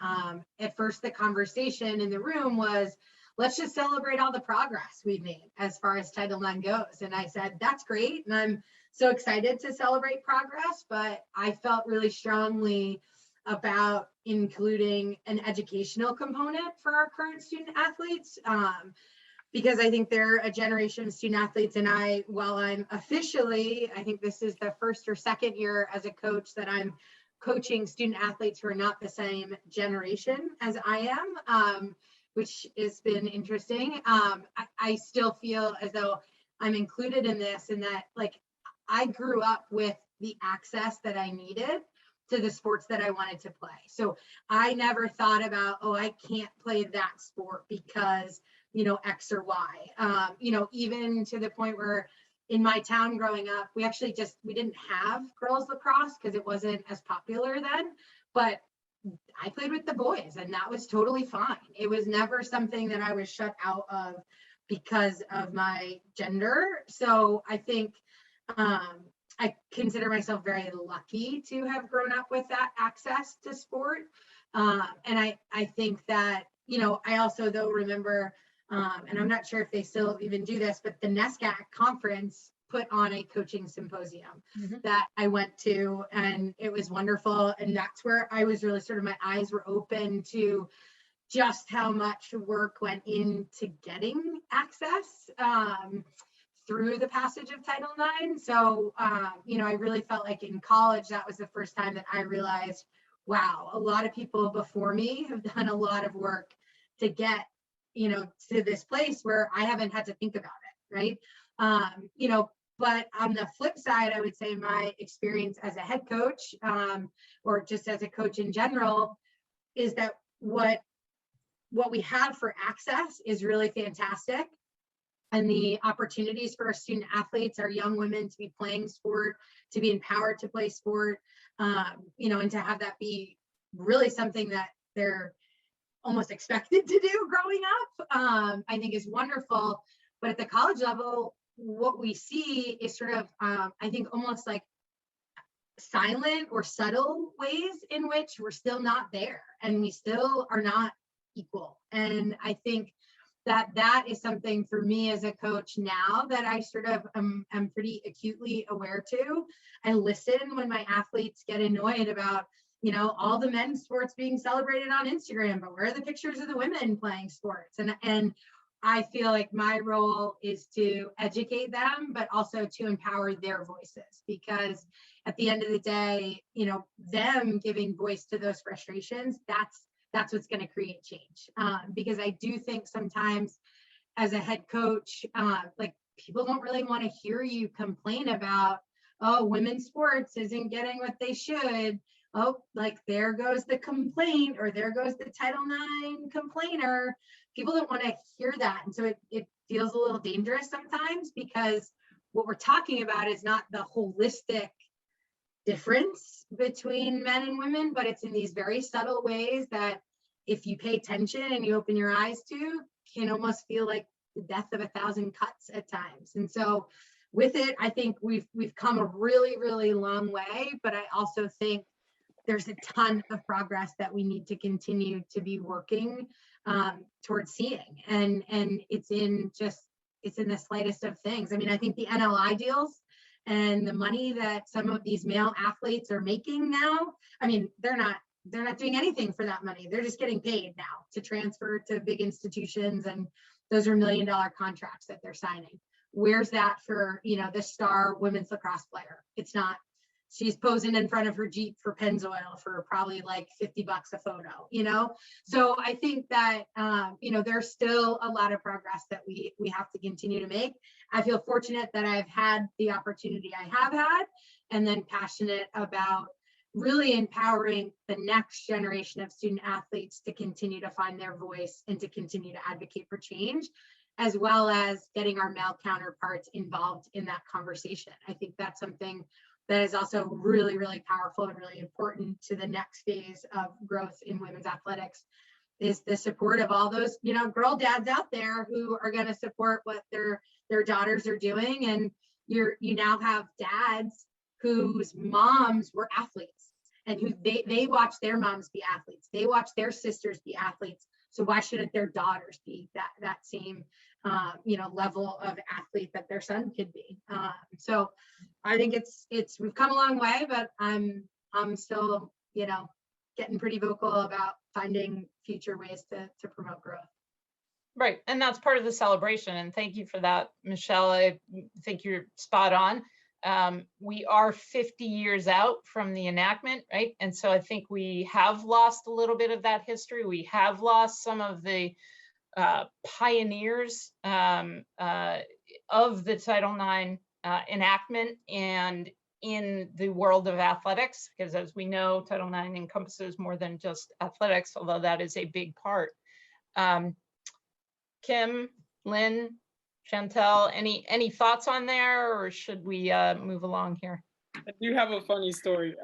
at first the conversation in the room was, let's just celebrate all the progress we've made as far as Title IX goes. And I said, that's great. And I'm so excited to celebrate progress, but I felt really strongly about including an educational component for our current student athletes. Because I think they're a generation of student athletes. And while I'm officially, I think this is the first or second year as a coach that I'm coaching student athletes who are not the same generation as I am, which has been interesting. I still feel as though I'm included in this, and that like I grew up with the access that I needed to the sports that I wanted to play. So I never thought about, I can't play that sport because, X or Y, even to the point where in my town growing up, we didn't have girls lacrosse because it wasn't as popular then, but I played with the boys and that was totally fine. It was never something that I was shut out of because of my gender. So I think I consider myself very lucky to have grown up with that access to sport. And I think that, I also though remember, and I'm not sure if they still even do this, but the NESCAC conference put on a coaching symposium that I went to, and it was wonderful. And that's where I was really sort of, my eyes were open to just how much work went into getting access through the passage of Title IX. So, you know, I really felt like in college, that was the first time that I realized, wow, a lot of people before me have done a lot of work to get, you know, to this place where I haven't had to think about it, right? You know, but on the flip side, I would say my experience as a head coach, or just as a coach in general, is that what we have for access is really fantastic. And the opportunities for our student athletes, our young women, to be playing sport, to be empowered to play sport, you know, and to have that be really something that they're almost expected to do growing up, I think is wonderful. But at the college level, what we see is sort of, I think, almost like silent or subtle ways in which we're still not there, and we still are not equal. And I think that is something for me as a coach now that I sort of am pretty acutely aware to. I listen when my athletes get annoyed about, you know, all the men's sports being celebrated on Instagram, but where are the pictures of the women playing sports? And I feel like my role is to educate them, but also to empower their voices, because at the end of the day, you know, them giving voice to those frustrations, that's what's going to create change. Because I do think sometimes as a head coach, like, people don't really want to hear you complain about, oh, women's sports isn't getting what they should. Oh, like, there goes the complaint, or there goes the Title IX complainer. People don't want to hear that. And so it feels a little dangerous sometimes, because what we're talking about is not the holistic difference between men and women, but it's in these very subtle ways that, if you pay attention and you open your eyes to, can almost feel like the death of 1,000 cuts at times. And so with it, I think we've come a really, really long way, but I also think there's a ton of progress that we need to continue to be working towards seeing. And it's in the slightest of things. I mean, I think the NLI deals and the money that some of these male athletes are making now, I mean, they're not doing anything for that money. They're just getting paid now to transfer to big institutions, and those are $1 million contracts that they're signing. Where's that for, you know, the star women's lacrosse player? It's not. She's posing in front of her Jeep for Pennzoil for probably like $50 a photo, you know? So I think that, you know, there's still a lot of progress that we have to continue to make. I feel fortunate that I've had the opportunity I have had, and then passionate about really empowering the next generation of student athletes to continue to find their voice and to continue to advocate for change, as well as getting our male counterparts involved in that conversation. I think that's something that is also really, really powerful and really important to the next phase of growth in women's athletics, is the support of all those, you know, girl dads out there who are going to support what their daughters are doing. And you now have dads whose moms were athletes, and who they watch their moms be athletes. They watch their sisters be athletes. So why shouldn't their daughters be that same, you know, level of athlete that their son could be? So I think we've come a long way, but I'm still, you know, getting pretty vocal about finding future ways to promote growth. Right, and that's part of the celebration. And thank you for that, Michelle. I think you're spot on. We are 50 years out from the enactment, right? And so I think we have lost a little bit of that history. We have lost some of the pioneers of the Title IX enactment and in the world of athletics, because as we know, Title IX encompasses more than just athletics, although that is a big part. Kim, Lynn, Chantel, any thoughts on there, or should we move along here? I do have a funny story.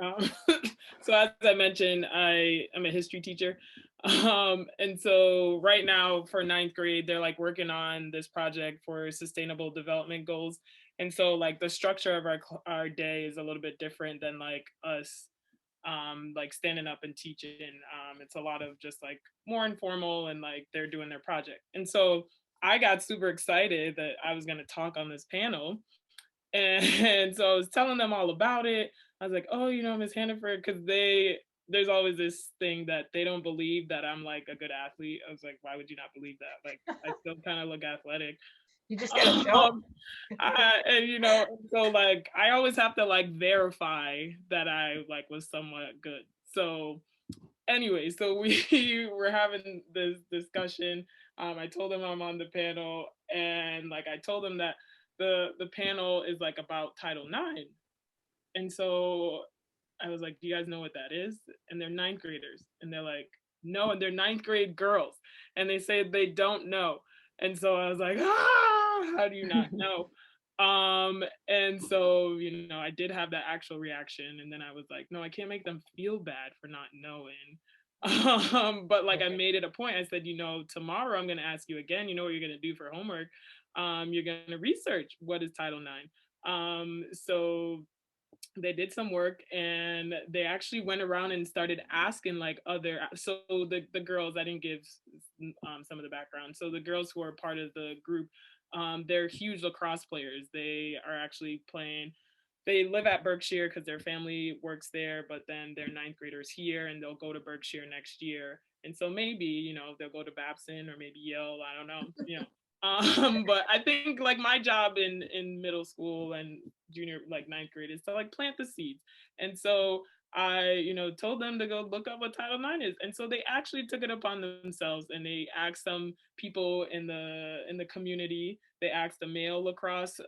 So as I mentioned, I am a history teacher. And so right now for 9th grade, they're like working on this project for sustainable development goals. And so like the structure of our day is a little bit different than like us like standing up and teaching. It's a lot of just like more informal, and like they're doing their project. And so I got super excited that I was going to talk on this panel. And so I was telling them all about it. I was like, oh, you know, Ms. Hannaford, because there's always this thing that they don't believe that I'm like a good athlete. I was like, why would you not believe that? Like, I still kind of look athletic. You just got to show 'em. And you know, so like I always have to like verify that I like was somewhat good. So anyway, so we were having this discussion. I told him I'm on the panel, and like I told him that the panel is like about Title IX. And so I was like, do you guys know what that is? And they're ninth graders. And they're like, no, and they're ninth grade girls. And they say they don't know. And so I was like, how do you not know? And so, you know, I did have that actual reaction. And then I was like, no, I can't make them feel bad for not knowing. But like I made it a point. I said, you know, tomorrow I'm going to ask you again, you know what you're going to do for homework? You're going to research what is Title IX. So they did some work and they actually went around and started asking like other, so the girls, I didn't give some of the background. So the girls who are part of the group, they're huge lacrosse players. They are actually playing, they live at Berkshire because their family works there, but then they're ninth graders here and they'll go to Berkshire next year. And so maybe, you know, they'll go to Babson or maybe Yale, I don't know, you know. But I think like my job in middle school and junior, like ninth grade, is to like plant the seeds. And so I, you know, told them to go look up what Title IX is. And so they actually took it upon themselves and they asked some people in the community. They asked the male lacrosse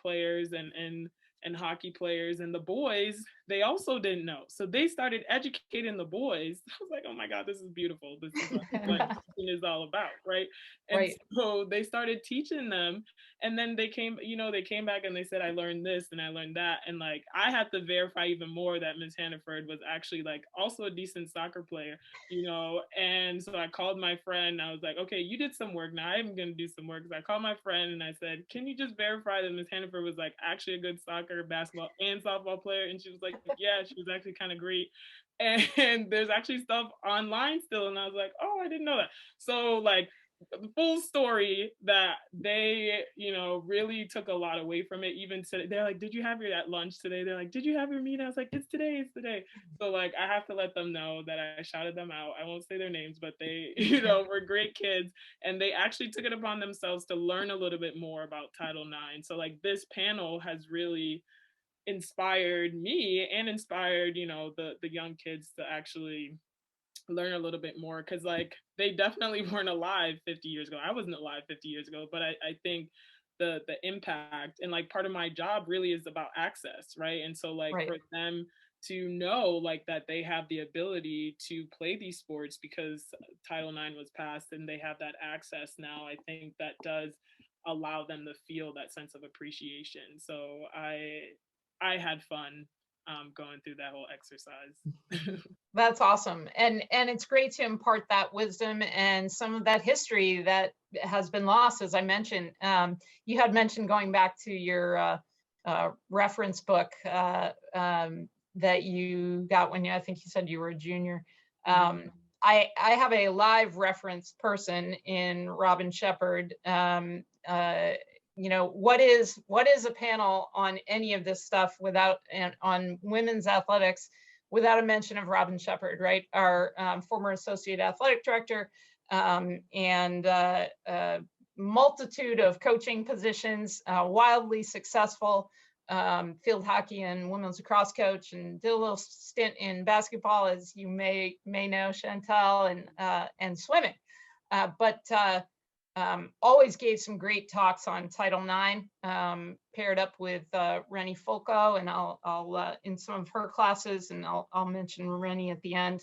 players and hockey players, and the boys, they also didn't know. So they started educating the boys. I was like, oh my God, this is beautiful. This is what teaching is all about, right? And Right. so they started teaching them. And then they came, you know, they came back and they said, I learned this and I learned that. And like, I had to verify even more that Ms. Hannaford was actually like also a decent soccer player, you know? And so I called my friend. I was like, okay, you did some work. Now I'm going to do some work. So I called my friend and I said, can you just verify that Ms. Hannaford was like actually a good soccer, basketball, and softball player? And she was like, yeah, she was actually kind of great. And there's actually stuff online still. And I was like, oh, I didn't know that. So like, the full story that they, you know, really took a lot away from it. Even today, they're like, did you have your at lunch today? They're like, did you have your meeting? I was like, it's today. So like, I have to let them know that I shouted them out. I won't say their names, but they, you know, were great kids. And they actually took it upon themselves to learn a little bit more about Title IX. So like this panel has really inspired me and inspired, you know, the young kids to actually learn a little bit more, because like they definitely weren't alive 50 years ago. I wasn't alive 50 years ago, but I think the impact and like part of my job really is about access, right? And so like Right. for them to know like that they have the ability to play these sports because Title IX was passed and they have that access now, I think that does allow them to feel that sense of appreciation. So I had fun going through that whole exercise. That's awesome. And it's great to impart that wisdom and some of that history that has been lost, as I mentioned. You had mentioned going back to your reference book that you got when I think you said you were a junior. I have a live reference person in Robin Shepherd. You know, what is a panel on any of this stuff without, and on women's athletics, without a mention of Robin Shepherd, right? Our former associate athletic director, and multitude of coaching positions, wildly successful field hockey and women's lacrosse coach, and did a little stint in basketball, as you may know, Chantel, and swimming. But always gave some great talks on Title IX, paired up with Rennie Fulco, and I'll in some of her classes, and I'll mention Rennie at the end.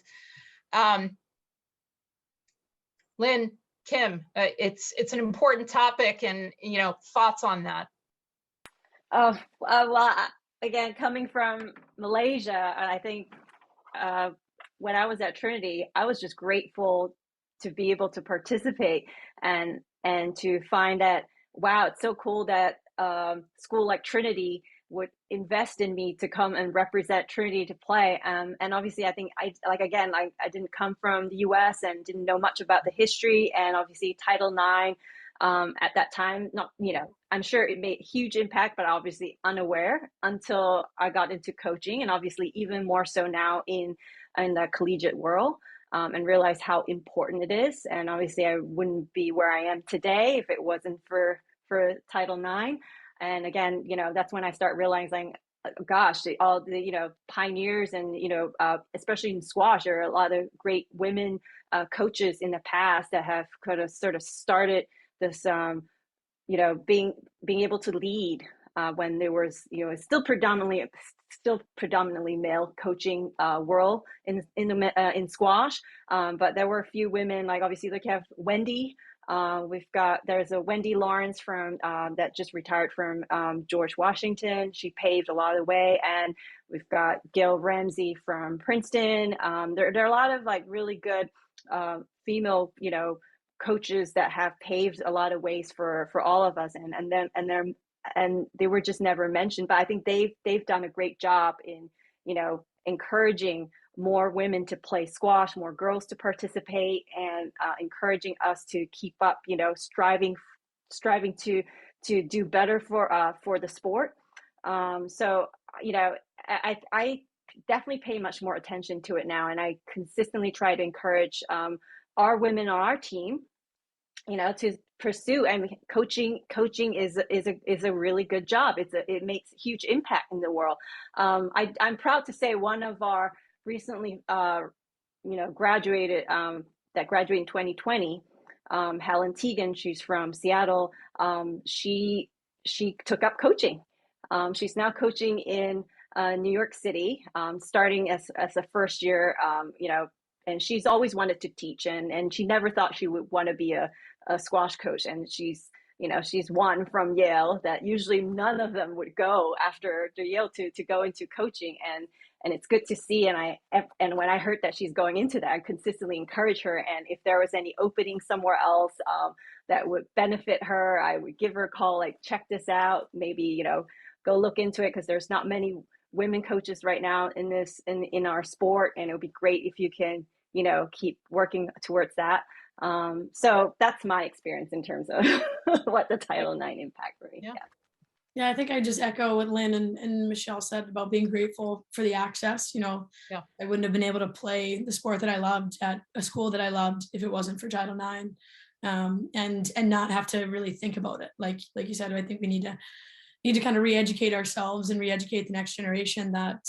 Lynn, Kim, it's an important topic, and you know, thoughts on that? Well, again, coming from Malaysia, I think when I was at Trinity, I was just grateful to be able to participate and to find that, wow, it's so cool that school like Trinity would invest in me to come and represent Trinity to play. And obviously, I think I didn't come from the US and didn't know much about the history, and obviously Title IX at that time, not, you know, I'm sure it made a huge impact, but obviously unaware until I got into coaching, and obviously even more so now in the collegiate world, and realized how important it is. And obviously I wouldn't be where I am today if it wasn't for for Title IX. And again, that's when I start realizing, gosh, all the, pioneers and, especially in squash, there are a lot of great women coaches in the past that have kind of sort of started this, being able to lead when there was, still predominantly male coaching world in squash. But there were a few women, like obviously like have Wendy. There's a Wendy Lawrence from that just retired from George Washington. She paved a lot of the way. And we've got Gail Ramsey from Princeton. There are a lot of like really good female, coaches that have paved a lot of ways for all of us. And they were just never mentioned, but I think they've done a great job in, encouraging more women to play squash, more girls to participate, and encouraging us to keep up, striving to do better for the sport. So, I definitely pay much more attention to it now, and I consistently try to encourage our women on our team, to pursue. And coaching is a really good job. It makes a huge impact in the world. I'm proud to say one of our recently graduated that graduated in 2020, Helen Teagan, she's from Seattle. She took up coaching. She's now coaching in New York City, starting as a first year, and she's always wanted to teach, and she never thought she would want to be a squash coach. And she's one from Yale that usually none of them would go after Yale to go into coaching. And it's good to see. And when I heard that she's going into that, I consistently encourage her. And if there was any opening somewhere else that would benefit her, I would give her a call, like, check this out, maybe, go look into it, because there's not many women coaches right now in our sport. And it would be great if you can, keep working towards that. So that's my experience in terms of what the Title IX impact for me. Yeah, I think I just echo what Lynn and Michelle said about being grateful for the access. I wouldn't have been able to play the sport that I loved at a school that I loved if it wasn't for Title IX, and not have to really think about it. Like you said, I think we need to kind of re-educate ourselves and re-educate the next generation that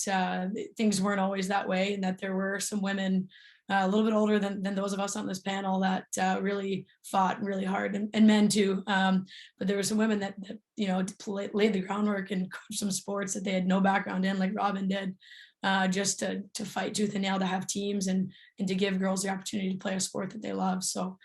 things weren't always that way, and that there were some women a little bit older than those of us on this panel that really fought really hard, and men too. But there were some women that laid the groundwork and coached some sports that they had no background in, like Robin did, just to fight tooth and nail to have teams and to give girls the opportunity to play a sport that they love. So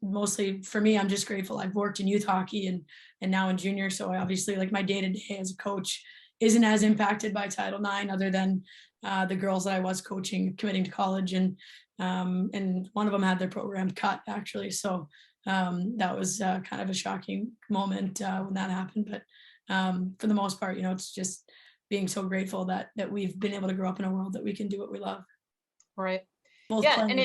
mostly for me, I'm just grateful. I've worked in youth hockey and now in junior. So I obviously, like, my day-to-day as a coach isn't as impacted by Title IX, other than the girls that I was coaching committing to college, and one of them had their program cut, actually. So that was kind of a shocking moment when that happened. But for the most part, it's just being so grateful that we've been able to grow up in a world that we can do what we love. Right. Both And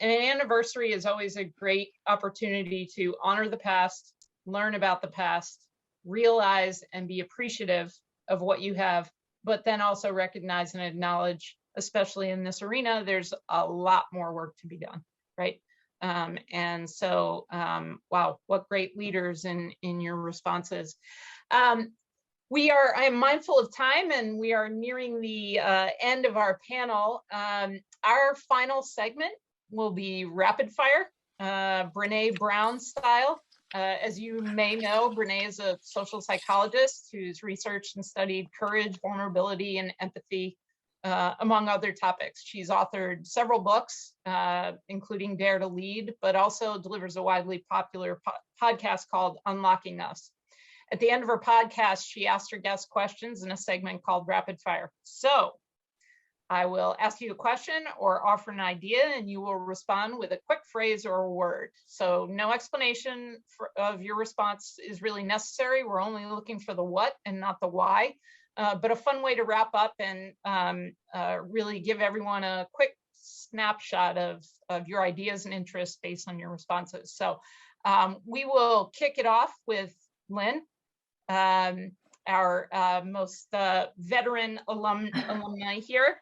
an anniversary is always a great opportunity to honor the past, learn about the past, realize and be appreciative of what you have, but then also recognize and acknowledge, especially in this arena, there's a lot more work to be done, right? And so, wow, what great leaders in your responses. I am mindful of time, and we are nearing the end of our panel. Our final segment will be rapid fire, Brene Brown style. As you may know, Brene is a social psychologist who's researched and studied courage, vulnerability, and empathy, among other topics. She's authored several books, including Dare to Lead, but also delivers a widely popular podcast called Unlocking Us. At the end of her podcast, she asked her guests questions in a segment called Rapid Fire. So I will ask you a question or offer an idea, and you will respond with a quick phrase or a word. So no explanation of your response is really necessary. We're only looking for the what and not the why, but a fun way to wrap up and really give everyone a quick snapshot of your ideas and interests based on your responses. So we will kick it off with Lynn, our most veteran alumni here.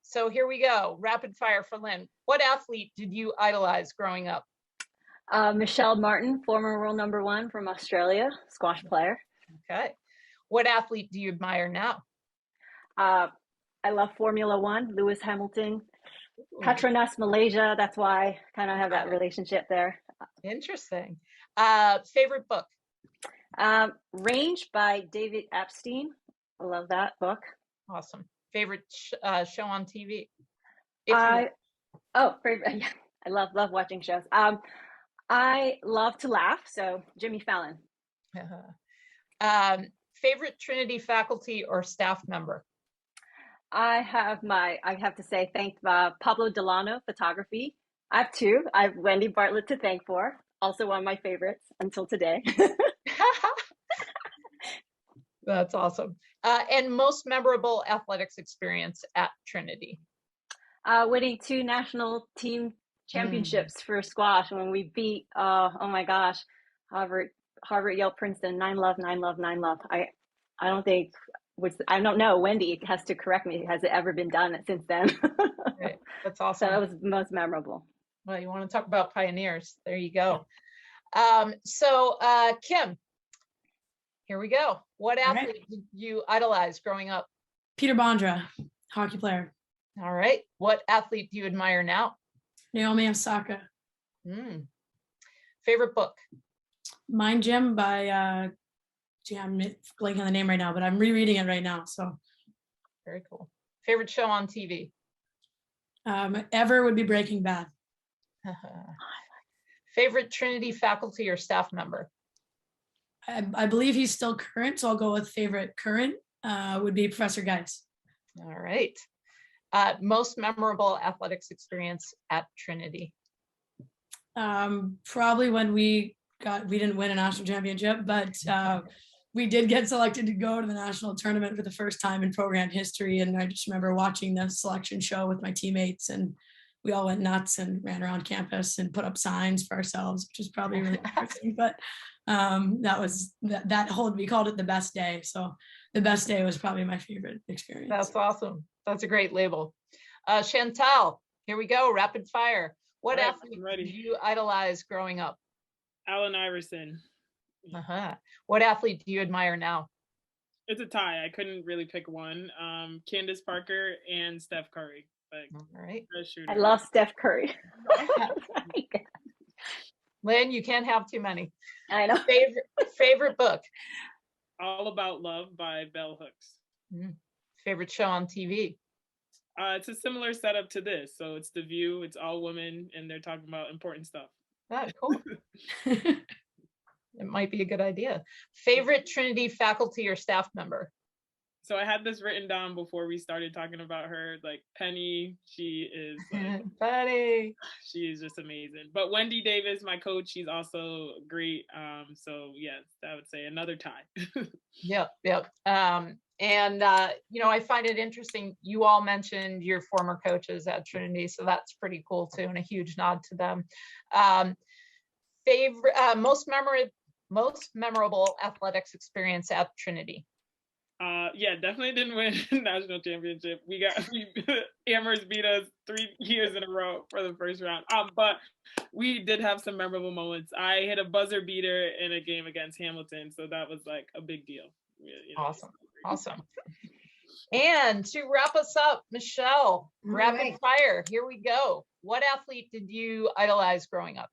So here we go. Rapid fire for Lynn. What athlete did you idolize growing up? Michelle Martin, former world #1 from Australia, squash player. Okay. What athlete do you admire now? I love Formula One, Lewis Hamilton, Petronas, Malaysia. That's why I kind of have that relationship there. Interesting. Favorite book? Range by David Epstein. I love that book. Awesome. Favorite show on TV? Favorite, yeah, I love watching shows. I love to laugh, so Jimmy Fallon. Favorite Trinity faculty or staff member? I have to say thank Pablo Delano Photography. I have two. I have Wendy Bartlett to thank for, also one of my favorites until today. That's awesome. And most memorable athletics experience at Trinity? Winning 2 national team championships for squash when we beat, oh my gosh, Harvard, Yale, Princeton, 9-love, 9-love, 9-love. I don't know, Wendy has to correct me. Has it ever been done since then? Right. That's awesome. So that was most memorable. Well, you want to talk about pioneers. There you go. Kim, here we go. What athlete did you idolize growing up? Peter Bondra, hockey player. All right. What athlete do you admire now? Naomi Osaka. Favorite book? Mind Gym by, I'm blanking on the name right now, but I'm rereading it right now. So very cool. Favorite show on TV? Ever would be Breaking Bad. Favorite Trinity faculty or staff member? I believe he's still current, so I'll go with favorite current would be Professor Geis. All right. Most memorable athletics experience at Trinity? Probably when we didn't win a national championship, but we did get selected to go to the national tournament for the first time in program history. And I just remember watching the selection show with my teammates, and we all went nuts and ran around campus and put up signs for ourselves, which is probably really interesting. But we called it the best day. So the best day was probably my favorite experience. That's awesome. That's a great label. Chantel, here we go. Rapid fire. What athlete did you idolize growing up? Allen Iverson. What athlete do you admire now? It's a tie. I couldn't really pick one. Candace Parker and Steph Curry. All right. I love Steph Curry. Lynn, you can't have too many. I know. Favorite book? All About Love by Bell Hooks. Favorite show on TV? It's a similar setup to this. So it's The View. It's all women, and they're talking about important stuff. Oh, cool. It might be a good idea. Favorite Trinity faculty or staff member? So I had this written down before we started talking about her, like Penny. She is Penny. She is just amazing. But Wendy Davis, my coach, she's also great. So yes, I would say another tie. Yep. I find it interesting. You all mentioned your former coaches at Trinity, so that's pretty cool too, and a huge nod to them. Favorite, most memorable athletics experience at Trinity? Definitely didn't win national championship. Amherst beat us 3 years in a row for the first round. But we did have some memorable moments. I hit a buzzer beater in a game against Hamilton, so that was like a big deal. Awesome. And to wrap us up, Michelle, rapid fire. Here we go. What athlete did you idolize growing up?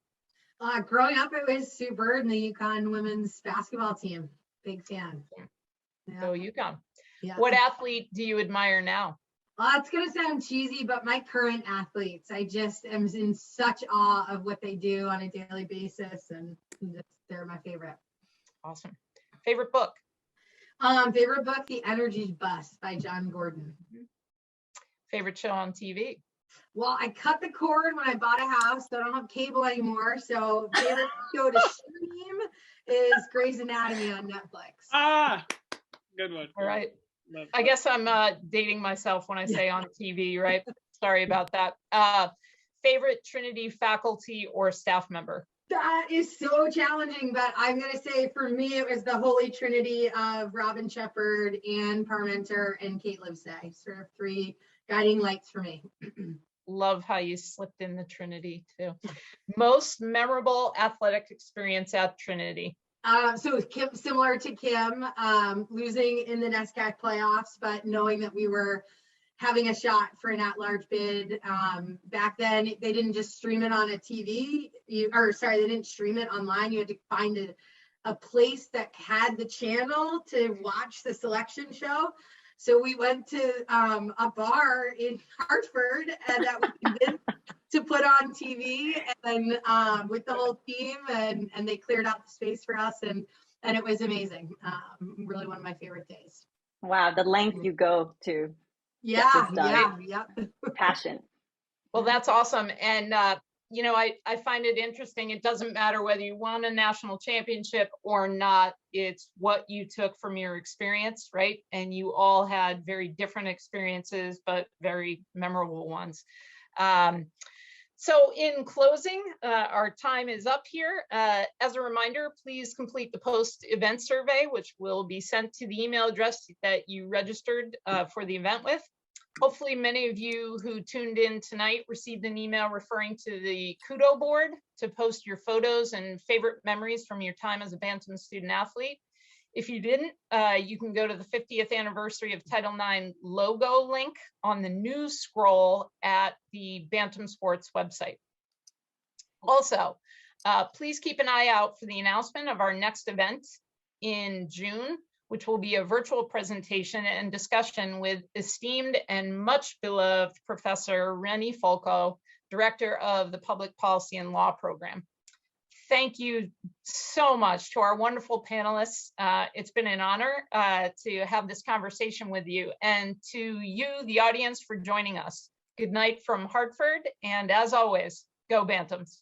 Growing up, it was Sue Bird and the UConn women's basketball team. Big fan. Yeah. Go UConn. Yeah. What athlete do you admire now? It's going to sound cheesy, but my current athletes, I just am in such awe of what they do on a daily basis, and they're my favorite. Awesome. Favorite book? Favorite book, The Energy Bus by John Gordon. Favorite show on TV? Well, I cut the cord when I bought a house, so I don't have cable anymore. So favorite show to stream is Grey's Anatomy on Netflix. Good one. All right. I guess I'm dating myself when I say on TV, right? Sorry about that. Favorite Trinity faculty or staff member? That is so challenging, but I'm going to say for me, it was the Holy Trinity of Robin Shepard, Ann Parmenter, and Kate Livesay. Sort of 3 guiding lights for me. Love how you slipped in the Trinity too. Most memorable athletic experience at Trinity. So Kim, similar to Kim, losing in the NESCAC playoffs, but knowing that we were having a shot for an at-large bid. Back then, they didn't just stream it on a TV, they didn't stream it online. You had to find a place that had the channel to watch the selection show. So we went to a bar in Hartford and that was convinced to put on TV and with the whole team, and they cleared out the space for us, and it was amazing. Really one of my favorite days. Wow, the length you go to. Yeah. Passion. Well, that's awesome. And, you know, I find it interesting. It doesn't matter whether you won a national championship or not. It's what you took from your experience, right? And you all had very different experiences, but very memorable ones. So in closing, our time is up here. As a reminder, please complete the post-event survey, which will be sent to the email address that you registered for the event with. Hopefully many of you who tuned in tonight received an email referring to the Kudo board to post your photos and favorite memories from your time as a Bantam student athlete. If you didn't, you can go to the 50th anniversary of Title IX logo link on the news scroll at the Bantam Sports website. Also, please keep an eye out for the announcement of our next event in June, which will be a virtual presentation and discussion with esteemed and much beloved Professor Rennie Folco, Director of the Public Policy and Law Program. Thank you so much to our wonderful panelists. It's been an honor to have this conversation with you, and to you, the audience, for joining us. Good night from Hartford, and as always, go Bantams.